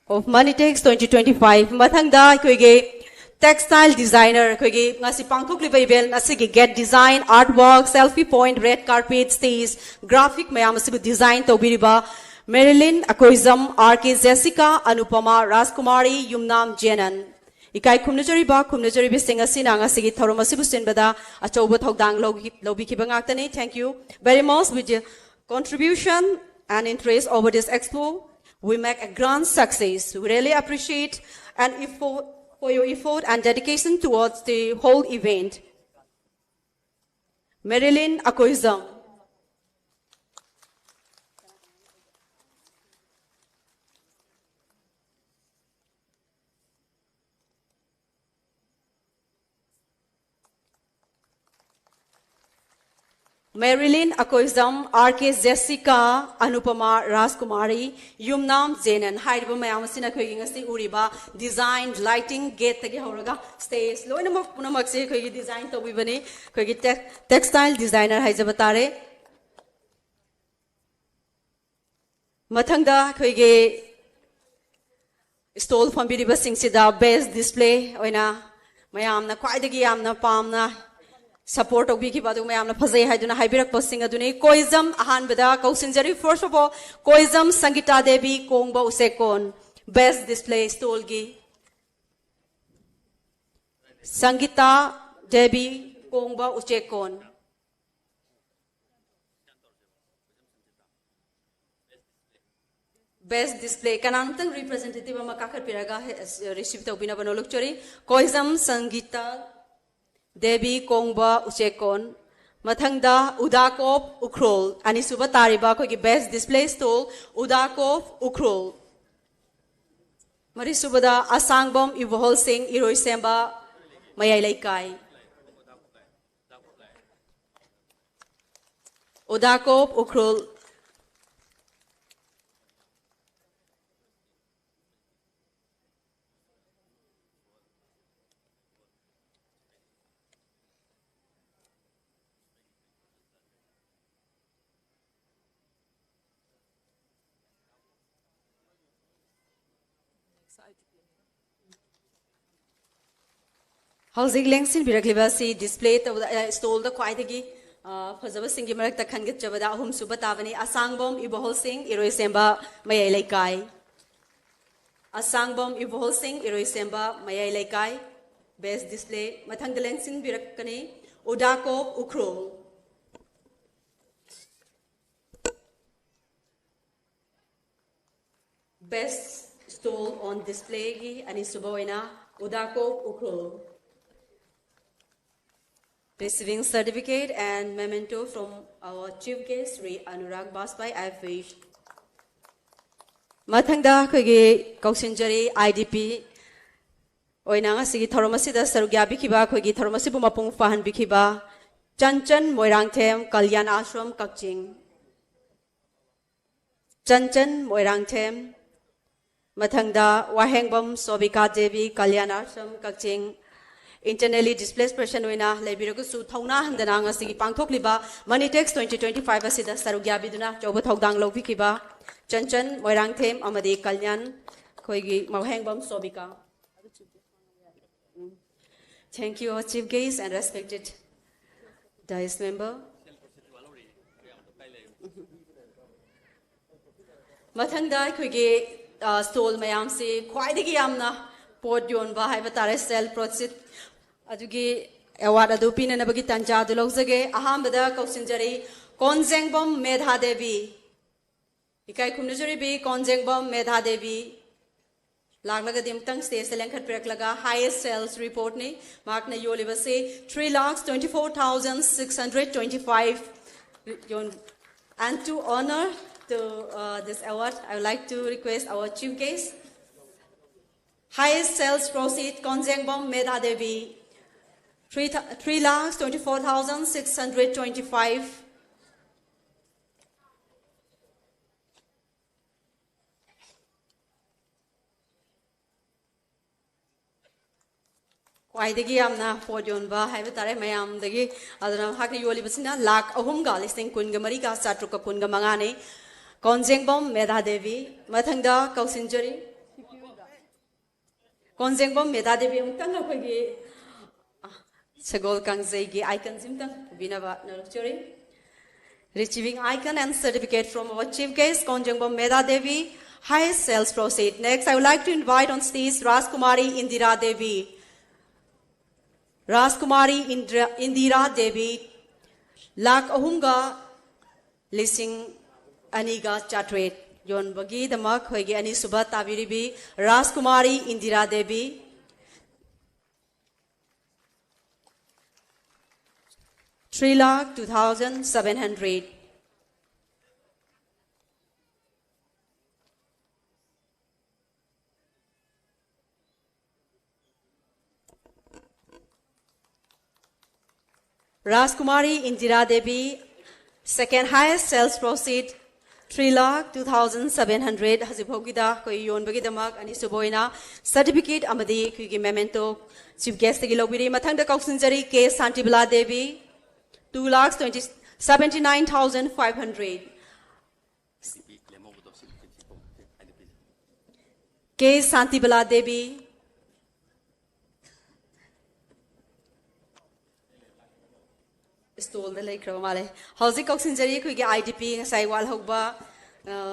[SPEAKER 1] of Moneytex 2025. Mathangda Kogi textile designer Kogi Nasi Pangtokliba event Nasigi get design, artwork, selfie point, red carpet, stage, graphic Mayamasibu design Tobiriba. Marilyn Akoizam, RK Jessica, Anupama, Raskumari, Yumnam Jenan. Ikai Kumnajari Ba, Kumnajari Bisingasi, Nangasigi, Toromasibu Sinbada, Achoba Togdang Lobi Kibangatani. Thank you very much with your contribution and interest over this expo. We make a grand success. We really appreciate and for your effort and dedication towards the whole event. Marilyn Akoizam. Marilyn Akoizam, RK Jessica, Anupama, Raskumari, Yumnam Zenan, Haiba Mayamasina Koyingasi Uriba, designed lighting, gate Tagi Horaga, stage, Loinamak Punamaxi, Kogi design to Bibani, Kogi textile designer Haizabatare. Matanga Kogi stole from Bidiba Singsida, best display, Oina, Mayamna, Quaidagi Amna Palmna. Support of Biki Badu Mayamna Pazay Haduna Hybirak Posting Aduni, Koizam, Ahan Beda, Kausinjari. First of all, Koizam Sangita Devi, Kongba Usekon, best display stolgi. Sangita Devi, Kongba Usekon. Best display. Kanantang representative of Makakar Piraga has received the Ubina Banolokchori, Koizam Sangita Devi Kongba Uchekon, Mathangda Udakop Ukrol, Anisuba Tariba Kogi best display stole, Udakop Ukrol. Marisubada Asangbom Ivohol Singh Iroisemba Mayaikai. Udakop Ukrol. Housing Lengsin Biraklibasi displayed stole the Kwaidagi Fazava Singi Marakta Kangit Javada Hum Subatavani, Asangbom Ibohol Singh, Iroisemba Mayaikai. Asangbom Ibohol Singh, Iroisemba Mayaikai. Best display Matang the Lengsin Birakane, Udakop Ukro. Best stole on display Anisuboina, Udakop Ukro. Receiving certificate and memento from our chief guest, Sri Anurag Baspai, IFH. Mathangda Kogi Kausinjari IDP Oinanga Sigi Thoromasida Sarugya Bikiba, Kogi Thoromasibu Mapung Fahan Bikiba, Chanchan Moirangtem, Kalyan Ashram Kakching. Chanchan Moirangtem, Mathangda Wahengbam Sobika Devi, Kalyan Ashram Kakching. Internally displaced person wina Libiragu Su Tona and the Nanga Sigi Pangtok Liba, Moneytex 2025 Asida Sarugya Biduna, Jobot Hogdang Lovikiba, Chanchan, Moirang Tem, Amadi Kalyan, Koigi, Mahengbam Sobika. Thank you, our chief guest and respected Dice member. Mathangda Koigi stole Mayamsi, Quaidigi Amna, Port Yon Bahaivatare Cell Procit. Adugi award adupin and abagi tanja dulogzage ahambada Kausinjari Konzengbom Medha Devi Ikai Kumnujari be Konzengbom Medha Devi Laglaga Dimtang stays the Lankat Preklaga highest sales report ni Markna Yolivase 3,24,625 and to honor this award I would like to request our chief guest Highest sales proceed Konjengbom Medha Devi 3,24,625. Kwaidagi amna fortune ba hai betare mayam dagi adana hakni yoli basina lakh ahum ga listing kun ga mari ga satru ka kun ga mangane Konjengbom Medha Devi mathangda kausinjari Konjengbom Medha Devi umtang akhoi Sagol Kangzai gi icon simtang binaba nalchori receiving icon and certificate from our chief guest Konjengbom Medha Devi highest sales proceed. Next I would like to invite on stage Rajkumari Indira Devi. Rajkumari Indira Devi Lak Ahumga Lising Aniga Chatret Yon Bagi the Mark Hogi Ani Subat Tabiribi Rajkumari Indira Devi 3,02,700. Rajkumari Indira Devi, second highest sales proceed 3,02,700. Hazibhogida koi yon bagi damak ani suboina certificate amadi kuigi memento chief guest gi lobiri mathangda kauksinjari K Santibala Devi 2,79,500. K Santibala Devi stole the lake Ramale. Howsik Oxinjari Kugi IDP, Saiwal Hogba,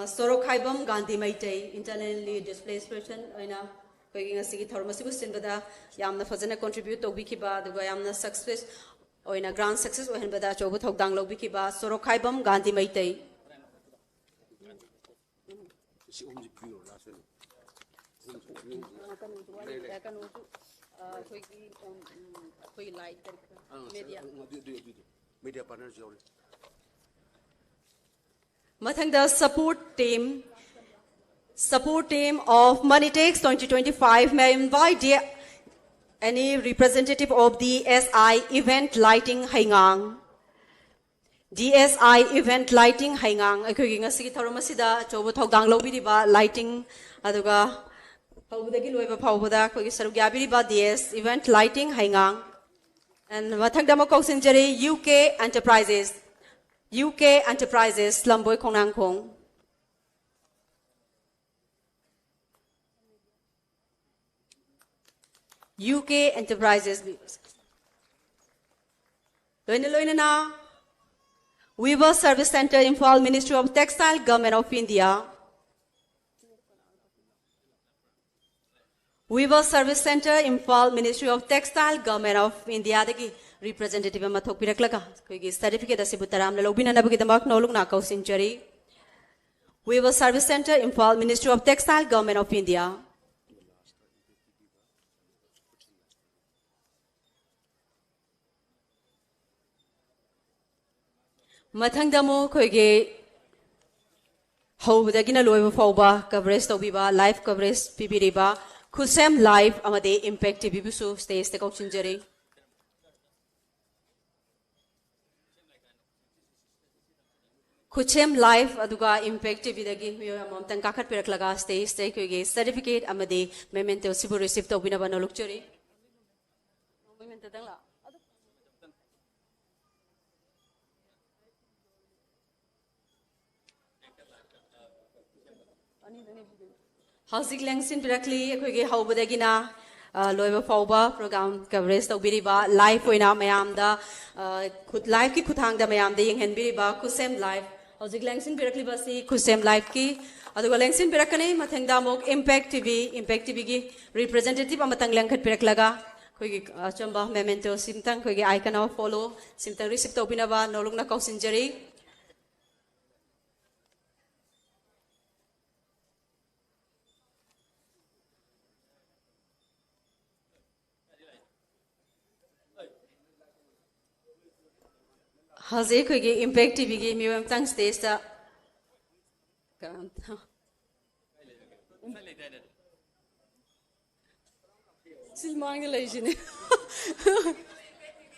[SPEAKER 1] Sorokhaibam, Gandhi Maite, internally displaced person, Kugi Sigi Thormasibus in Bada, Yamna Fazana contribute to Wikiba, the Guyamna success, or in a grand success, or in Bada Chobot Danglo Wikiba, Sorokhaibam, Gandhi Maite.
[SPEAKER 6] Media partners.
[SPEAKER 1] Mathangda support team of Moneytex 2025 may invite any representative of DSI Event Lighting Haingang. DSI Event Lighting Haingang. Akogi ngasigi tharumasida chobo thogdang lobiriba lighting aduga pawudagi loiba pawuda kogi sarugyabiriba DS Event Lighting Haingang. And Mathangdama Koksinjari UK Enterprises Slamboy Kongnang Kong. UK Enterprises Loina na Weaver Service Center Imphal Ministry of Textile Government of India. Weaver Service Center Imphal Ministry of Textile Government of India dagi representative amathok piraklaga koigi certificate asibutaram la lobina nabagi damak nolung na kausinjari Weaver Service Center Imphal Ministry of Textile Government of India. Mathangdamo koigi hobudagina loiba fawba coverage tobiba live coverage pibiriba Kusem Live amade Impact TV busu stage te kokchinjari. Kusem Live aduga Impact TV dagi amam tang kakat pirak laga stage te koige certificate amade memento sibu receive to bina bana lukchori. Memento dang la. Housing Langsin directly, Kugi Haubadagina, Loiva Fauba, program coverage of Biriba, live Wina Mayamda, live ki Kutang the Mayam, the Yang and Biriba, Kusem live, Housing Langsin directly Basi, Kusem live ki, Aduga Langsin Pirakane, Matangdamok, Impact TV representative Amatang Lankat Piraklaga, Kugi Chamba, Memento, Simtang, Kugi icon of follow, Simtang receipt Opinaba, Nolongna Kausinjari. Haze koigi Impact TV gi miwam tang stage ta Silmang leisine.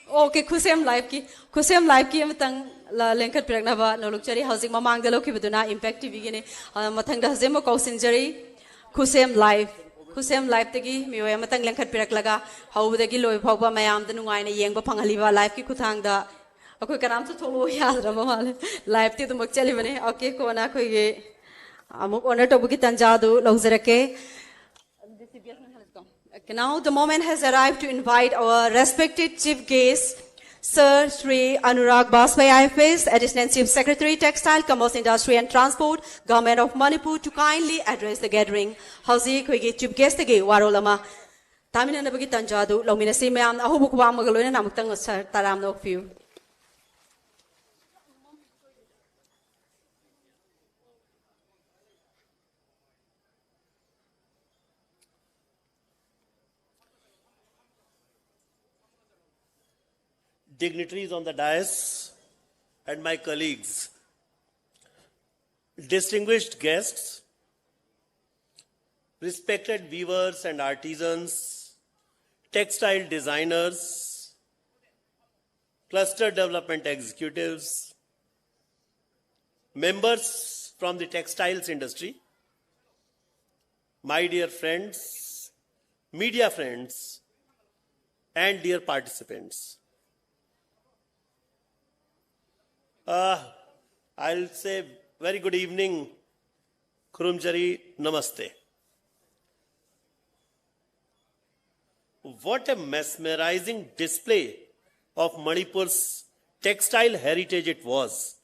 [SPEAKER 1] Okay, Kusem live ki matang la lengkat pirakna ba nolukchari housing mamang dalo ki beduna impact TV gini matang dah zemo kausinjari Kusem live tegi miwe matang lengkat pirak laga hau dagi loi phau ba mayam da nungai na yeng ba phangali ba live ki kuthang da akoi karam chu tholo yad ra ba male live ti tumak chali bane okay ko na khoi ge amuk honor to buki tanjadu longzarake. Now the moment has arrived to invite our respected chief guest, Sir Sri Anurag Baswai IFS, Additional Chief Secretary, Textile, Commerce, Industry and Transport, Government of Manipur, to kindly address the gathering. Hausi koigi chief guest ge warolama. Tamina na bagi tanjadu lomina si mayam ahubuk wa magaloina namutang sir taram no few.
[SPEAKER 6] Dignitaries on the dais and my colleagues, distinguished guests, respected weavers and artisans, textile designers, cluster development executives, members from the textiles industry, my dear friends, media friends, and dear participants. I'll say very good evening, Kurumjari, Namaste. What a mesmerizing display of Manipur's textile heritage it was.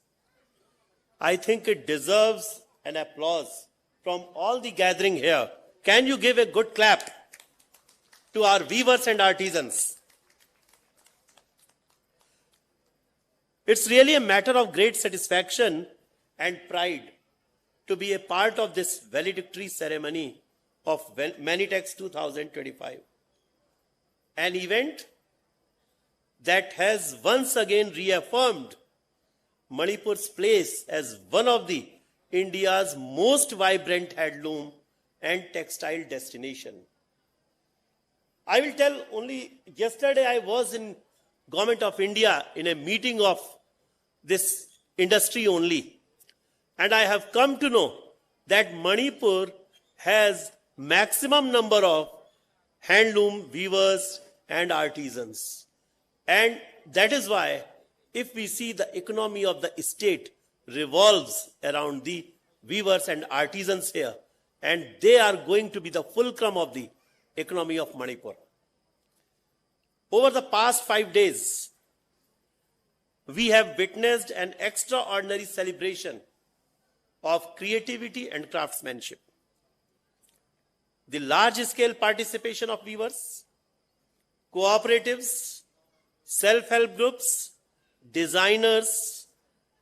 [SPEAKER 6] I think it deserves an applause from all the gathering here. Can you give a good clap to our weavers and artisans? It's really a matter of great satisfaction and pride to be a part of this valedictory ceremony of Manitex 2025. An event that has once again reaffirmed Manipur's place as one of the India's most vibrant handloom and textile destination. I will tell only yesterday I was in Government of India in a meeting of this industry only. And I have come to know that Manipur has maximum number of handloom weavers and artisans. And that is why if we see the economy of the state revolves around the weavers and artisans here, and they are going to be the fulcrum of the economy of Manipur. Over the past 5 days, we have witnessed an extraordinary celebration of creativity and craftsmanship. The large-scale participation of weavers, cooperatives, self-help groups, designers,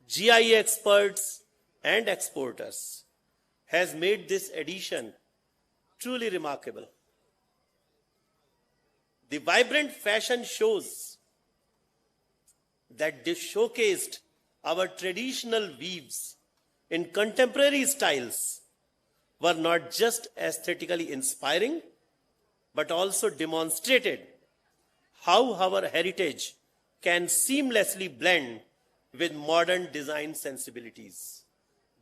[SPEAKER 6] GIA experts, and exporters has made this edition truly remarkable. The vibrant fashion shows that they showcased our traditional weaves in contemporary styles were not just aesthetically inspiring, but also demonstrated how our heritage can seamlessly blend with modern design sensibilities.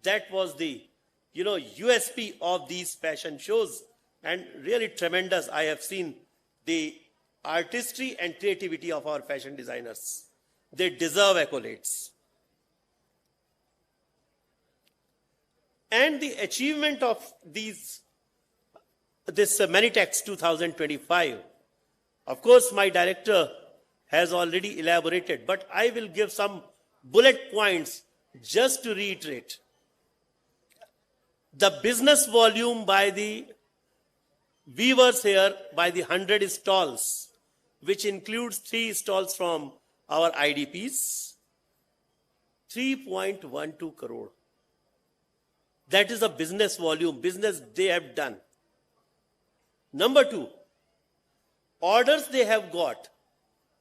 [SPEAKER 6] That was the USP of these fashion shows, and really tremendous. I have seen the artistry and creativity of our fashion designers. They deserve accolades. And the achievement of this Manitex 2025, of course, my director has already elaborated, but I will give some bullet points just to reiterate. The business volume by the weavers here by the 100 stalls, which includes 3 stalls from our IDPs, 3.12 crore. That is a business volume, business they have done. Number 2, orders they have got,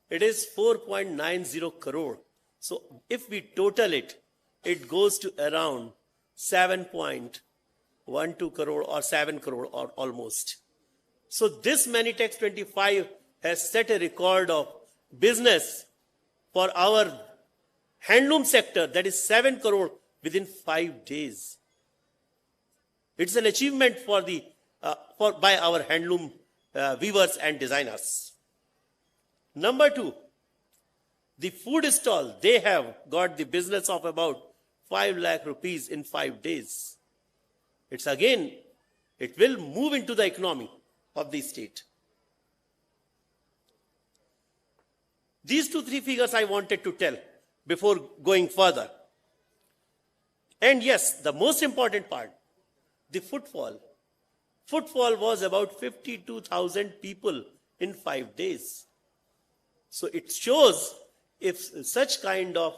[SPEAKER 6] it is 4.90 crore. So if we total it, it goes to around 7.12 crore or 7 crore or almost. So this Manitex 25 has set a record of business for our handloom sector, that is 7 crore within 5 days. It's an achievement by our handloom weavers and designers. Number 2, the food stall, they have got the business of about 5 lakh rupees in 5 days. It will move into the economy of the state. These 2-3 figures I wanted to tell before going further. And yes, the most important part, the footfall. Footfall was about 52,000 people in 5 days. So it shows if such kind of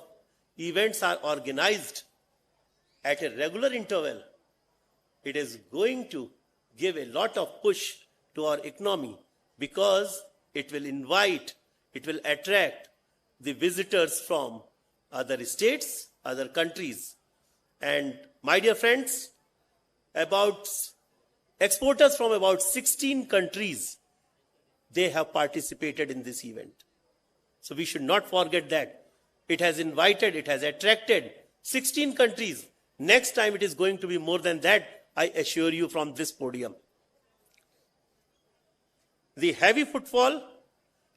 [SPEAKER 6] events are organized at a regular interval, it is going to give a lot of push to our economy, because it will attract the visitors from other states, other countries. And my dear friends, about exporters from about 16 countries, they have participated in this event. So we should not forget that. It has attracted 16 countries. Next time it is going to be more than that, I assure you from this podium. The heavy footfall,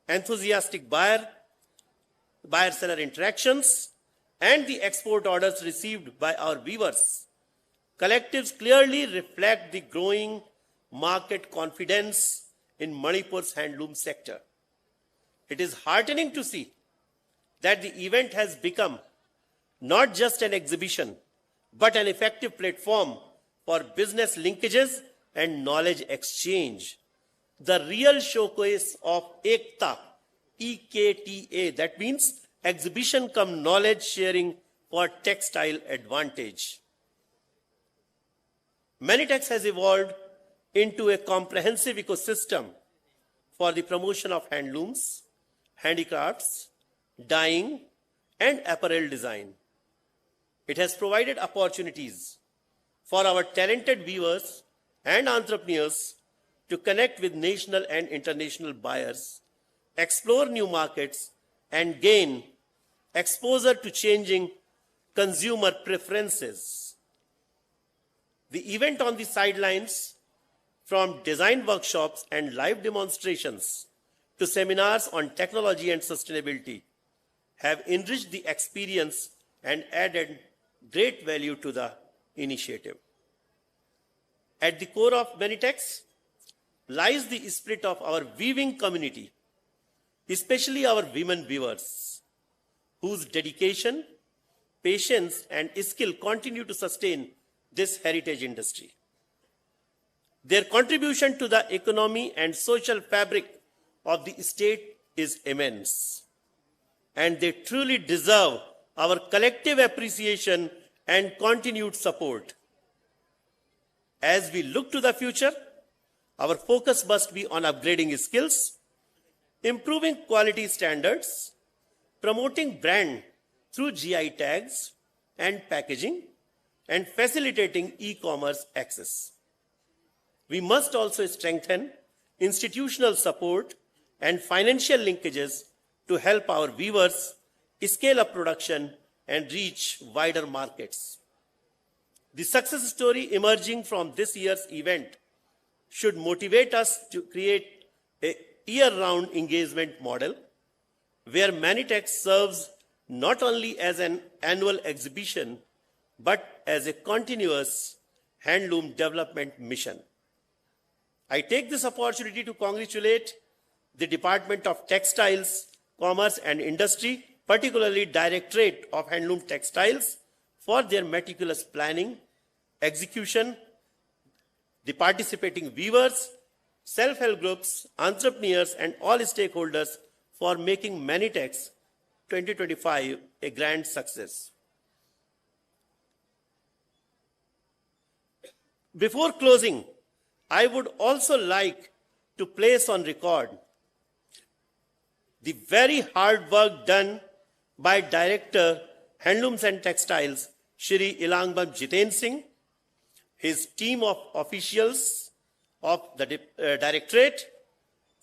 [SPEAKER 6] enthusiastic buyer-seller interactions, and the export orders received by our weavers, collectives clearly reflect the growing market confidence in Manipur's handloom sector. It is heartening to see that the event has become not just an exhibition, but an effective platform for business linkages and knowledge exchange. The real showcase of Ekta, EKTA, that means exhibition cum knowledge sharing for textile advantage. Manitex has evolved into a comprehensive ecosystem for the promotion of handlooms, handicrafts, dyeing, and apparel design. It has provided opportunities for our talented weavers and entrepreneurs to connect with national and international buyers, explore new markets, and gain exposure to changing consumer preferences. The event on the sidelines, from design workshops and live demonstrations to seminars on technology and sustainability, have enriched the experience and added great value to the initiative. At the core of Manitex lies the spirit of our weaving community, especially our women weavers, whose dedication, patience, and skill continue to sustain this heritage industry. Their contribution to the economy and social fabric of the state is immense, and they truly deserve our collective appreciation and continued support. As we look to the future, our focus must be on upgrading skills, improving quality standards, promoting brand through GI tags and packaging, and facilitating e-commerce access. We must also strengthen institutional support and financial linkages to help our weavers scale up production and reach wider markets. The success story emerging from this year's event should motivate us to create a year-round engagement model where Manitex serves not only as an annual exhibition, but as a continuous handloom development mission. I take this opportunity to congratulate the Department of Textiles, Commerce and Industry, particularly Directorate of Handloom Textiles, for their meticulous planning, execution, the participating weavers, self-help groups, entrepreneurs, and all stakeholders for making Manitex 2025 a grand success. Before closing, I would also like to place on record the very hard work done by Director, Handlooms and Textiles, Shri Ilangbam Jiten Singh, his team of officials, of the directorate,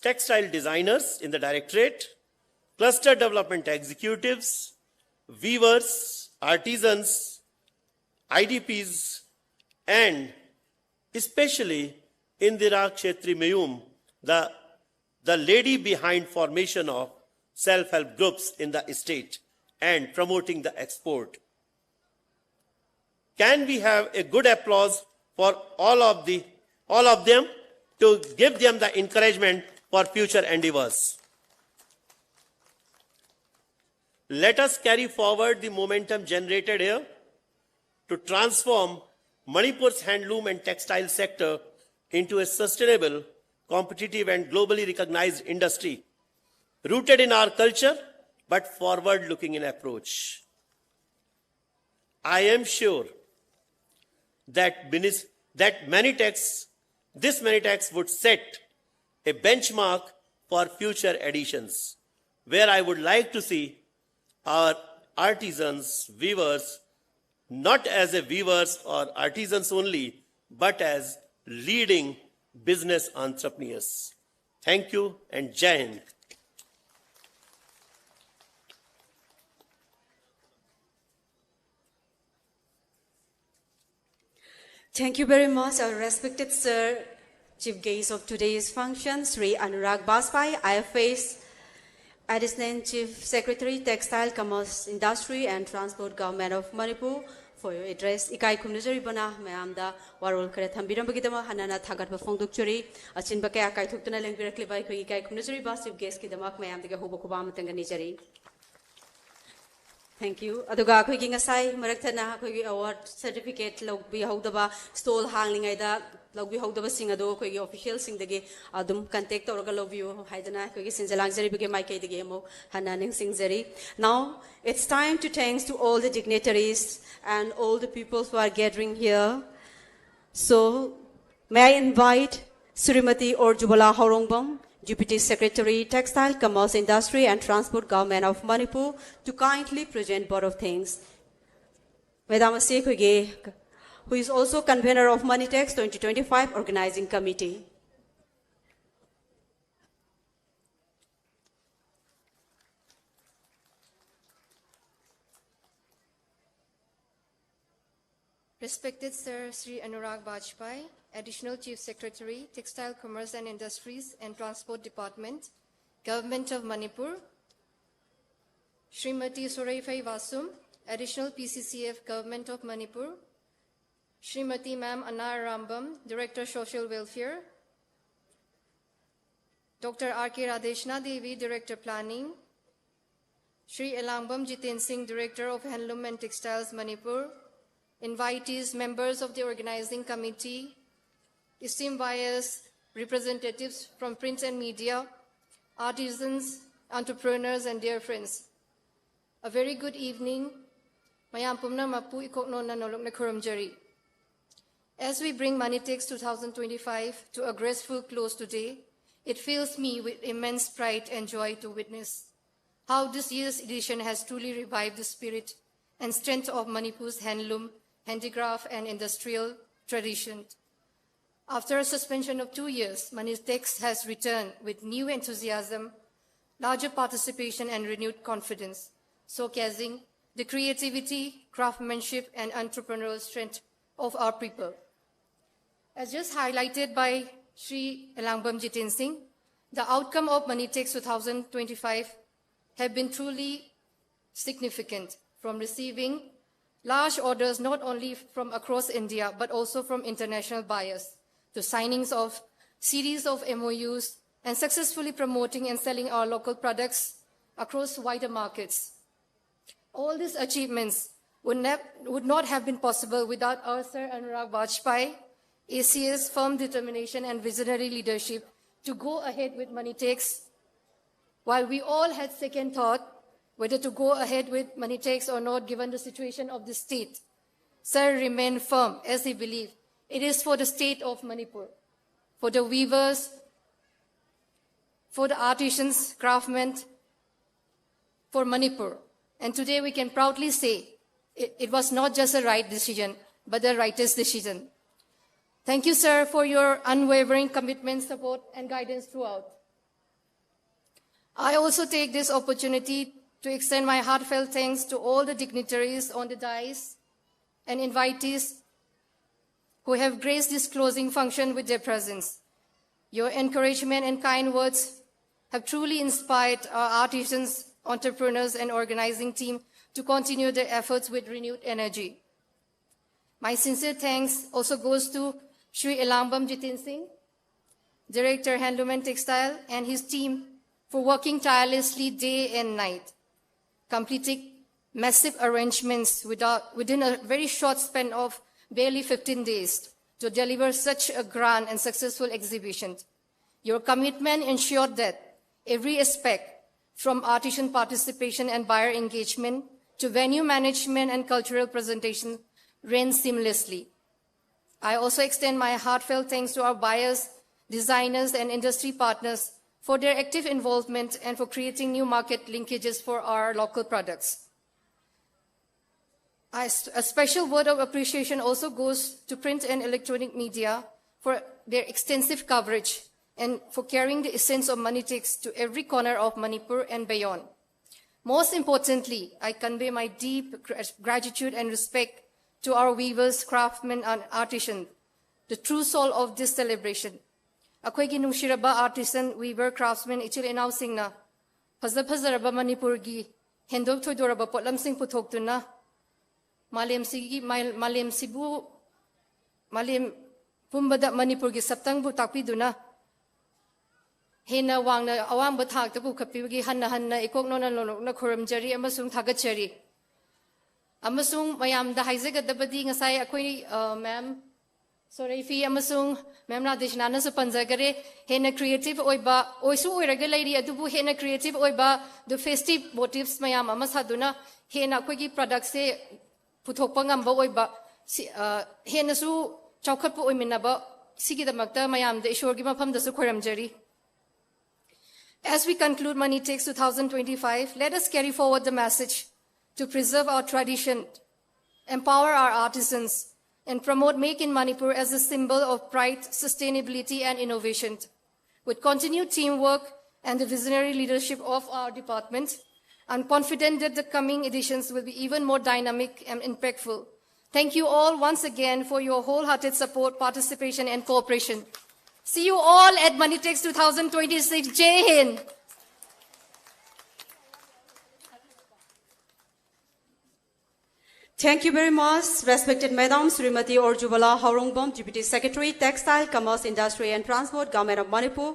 [SPEAKER 6] textile designers in the directorate, cluster development executives, weavers, artisans, IDPs, and especially Indira Kshetri Mayum, the lady behind formation of self-help groups in the state and promoting the export. Can we have a good applause for all of them to give them the encouragement for future endeavors? Let us carry forward the momentum generated here to transform Manipur's handloom and textile sector into a sustainable, competitive, and globally recognized industry, rooted in our culture, but forward-looking in approach. I am sure that this Manitex would set a benchmark for future editions, where I would like to see our artisans, weavers, not as a weavers or artisans only, but as leading business entrepreneurs. Thank you and Jai Hind.
[SPEAKER 1] Thank you very much, our respected Sir, Chief Guest of today's function, Sri Anurag Baspai, IFA's Additional Chief Secretary, Textile, Commerce, Industry and Transport, Government of Manipur, for your address. Ikai Kumnajari Bana, Mayamda, Warul Karethambiram Bagidama, Hanana Tagat Bafongdukchuri, Achin Bakaya Kaitutuna Languirakli by Ikai Kumnajari Bas, Chief Guest Kidamak, Mayam the Hubokubam Tanganijari. Thank you. Aduga Kuking Asai, Maraktana, Kugi Award Certificate, Logbi Hodaba, Stole Hangling Ida, Logbi Hodaba Singado, Kugi official sing the gay, Adum Kantek or Galovio, Haidana, Kugi Sinjalangzari became my Kate the game of Hananing Singzari. Now it's time to thanks to all the dignitaries and all the people who are gathering here. So may I invite Surimati Orjubala Horongbong, Deputy Secretary, Textile, Commerce, Industry and Transport, Government of Manipur, to kindly present Board of Things. Madam Sekwege, who is also convener of Manitex 2025 Organizing Committee.
[SPEAKER 7] Respected Sir Sri Anurag Bajpai, Additional Chief Secretary, Textile, Commerce and Industries and Transport Department, Government of Manipur, Srimati Soraifai Vasum, Additional PCCF, Government of Manipur, Srimati Ma'am Anar Rambam, Director Social Welfare, Dr. R.K. Radeshna Devi, Director Planning, Sri Elangbam Jiten Singh, Director of Handloom and Textiles, Manipur, invitees, members of the Organizing Committee, esteemed buyers, representatives from print and media, artisans, entrepreneurs, and dear friends. A very good evening. Mayampumna mapu ikokno na nolok na kuramjari. As we bring Manitex 2025 to a graceful close today, it fills me with immense pride and joy to witness how this year's edition has truly revived the spirit and strength of Manipur's handloom, handicraft, and industrial tradition. After a suspension of 2 years, Manitex has returned with new enthusiasm, larger participation, and renewed confidence, showcasing the creativity, craftsmanship, and entrepreneurial strength of our people. As just highlighted by Sri Elangbam Jiten Singh, the outcome of Manitex 2025 have been truly significant, from receiving large orders not only from across India, but also from international buyers, to signings of series of MOUs, and successfully promoting and selling our local products across wider markets. All these achievements would not have been possible without our Sir Anurag Bajpai, ACA's firm determination and visionary leadership to go ahead with Manitex. While we all had second thought whether to go ahead with Manitex or not, given the situation of the state, Sir remained firm as he believed it is for the state of Manipur, for the weavers, for the artisans, craftsmen, for Manipur. And today we can proudly say it was not just a right decision, but the rightest decision. Thank you, sir, for your unwavering commitment, support, and guidance throughout. I also take this opportunity to extend my heartfelt thanks to all the dignitaries on the dais and invitees who have graced this closing function with their presence. Your encouragement and kind words have truly inspired our artisans, entrepreneurs, and organizing team to continue their efforts with renewed energy. My sincere thanks also goes to Shri Elambam Jitensing, Director, Handloom and Textile, and his team for working tirelessly day and night, completing massive arrangements within a very short span of barely 15 days to deliver such a grand and successful exhibition. Your commitment ensured that every aspect, from artisan participation and buyer engagement to venue management and cultural presentation, ran seamlessly. I also extend my heartfelt thanks to our buyers, designers, and industry partners for their active involvement and for creating new market linkages for our local products. A special word of appreciation also goes to print and electronic media for their extensive coverage and for carrying the essence of Manitex to every corner of Manipur and beyond. Most importantly, I convey my deep gratitude and respect to our weavers, craftsmen, and artisans, the true soul of this celebration. Akoigi nungshiraba artisan, weaver, craftsman, ichil inaw singna, phazaraba Manipur gi, hendok thoidoraba potlam sing puthoktuna, Malem pumbada Manipur gi saptang bu takpiduna, hena wangna awang bathak tabu kapibagi hanna ikok nona na khuramjari amasung thagatchari. Amasung mayam da haizagadabadi ngasai akoi ma'am Sorefi amasung ma'am Radhishnana su panjagare hena creative oiba oisu oiraga lairi adubu hena creative oiba the festive motifs mayam amasaduna hena akoigi product se puthokpa ngamba oiba hena su chawkhatpa oiminaba sigidamakta mayam da ishor gi mafam da su khoramjari. As we conclude Manitex 2025, let us carry forward the message to preserve our tradition, empower our artisans, and promote Make in Manipur as a symbol of pride, sustainability, and innovation. With continued teamwork and the visionary leadership of our department, I'm confident that the coming editions will be even more dynamic and impactful. Thank you all once again for your wholehearted support, participation, and cooperation. See you all at Manitex 2026. Jai Hind!
[SPEAKER 1] Thank you very much, respected Madam Srimati Orjubala Haurongbom, Deputy Secretary, Textile, Commerce, Industry and Transport, Government of Manipur.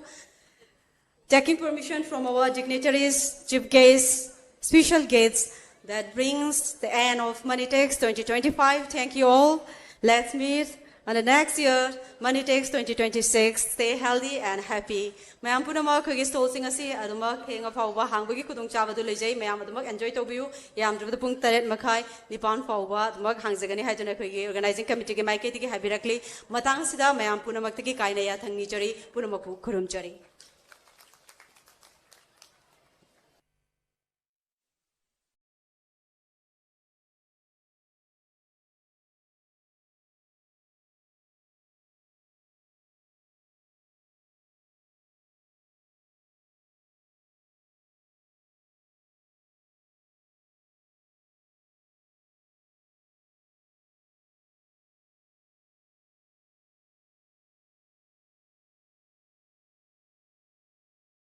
[SPEAKER 1] Taking permission from our dignitaries, chief guests, special guests, that brings the end of Manitex 2025. Thank you all. Let's meet on the next year, Manitex 2026. Stay healthy and happy. Mayam punamak khagi stolsing asi adumak henga phawba hangbagi kudung chabadu lejai mayam adumak enjoy tobiu yam drabada pung 8 makhai nipan phawba adumak hangjagani haiduna khagi organizing committee ge maike tigi habirakli matang sida mayam punamak tigi kaina ya thangni jari punamaku khurum jari.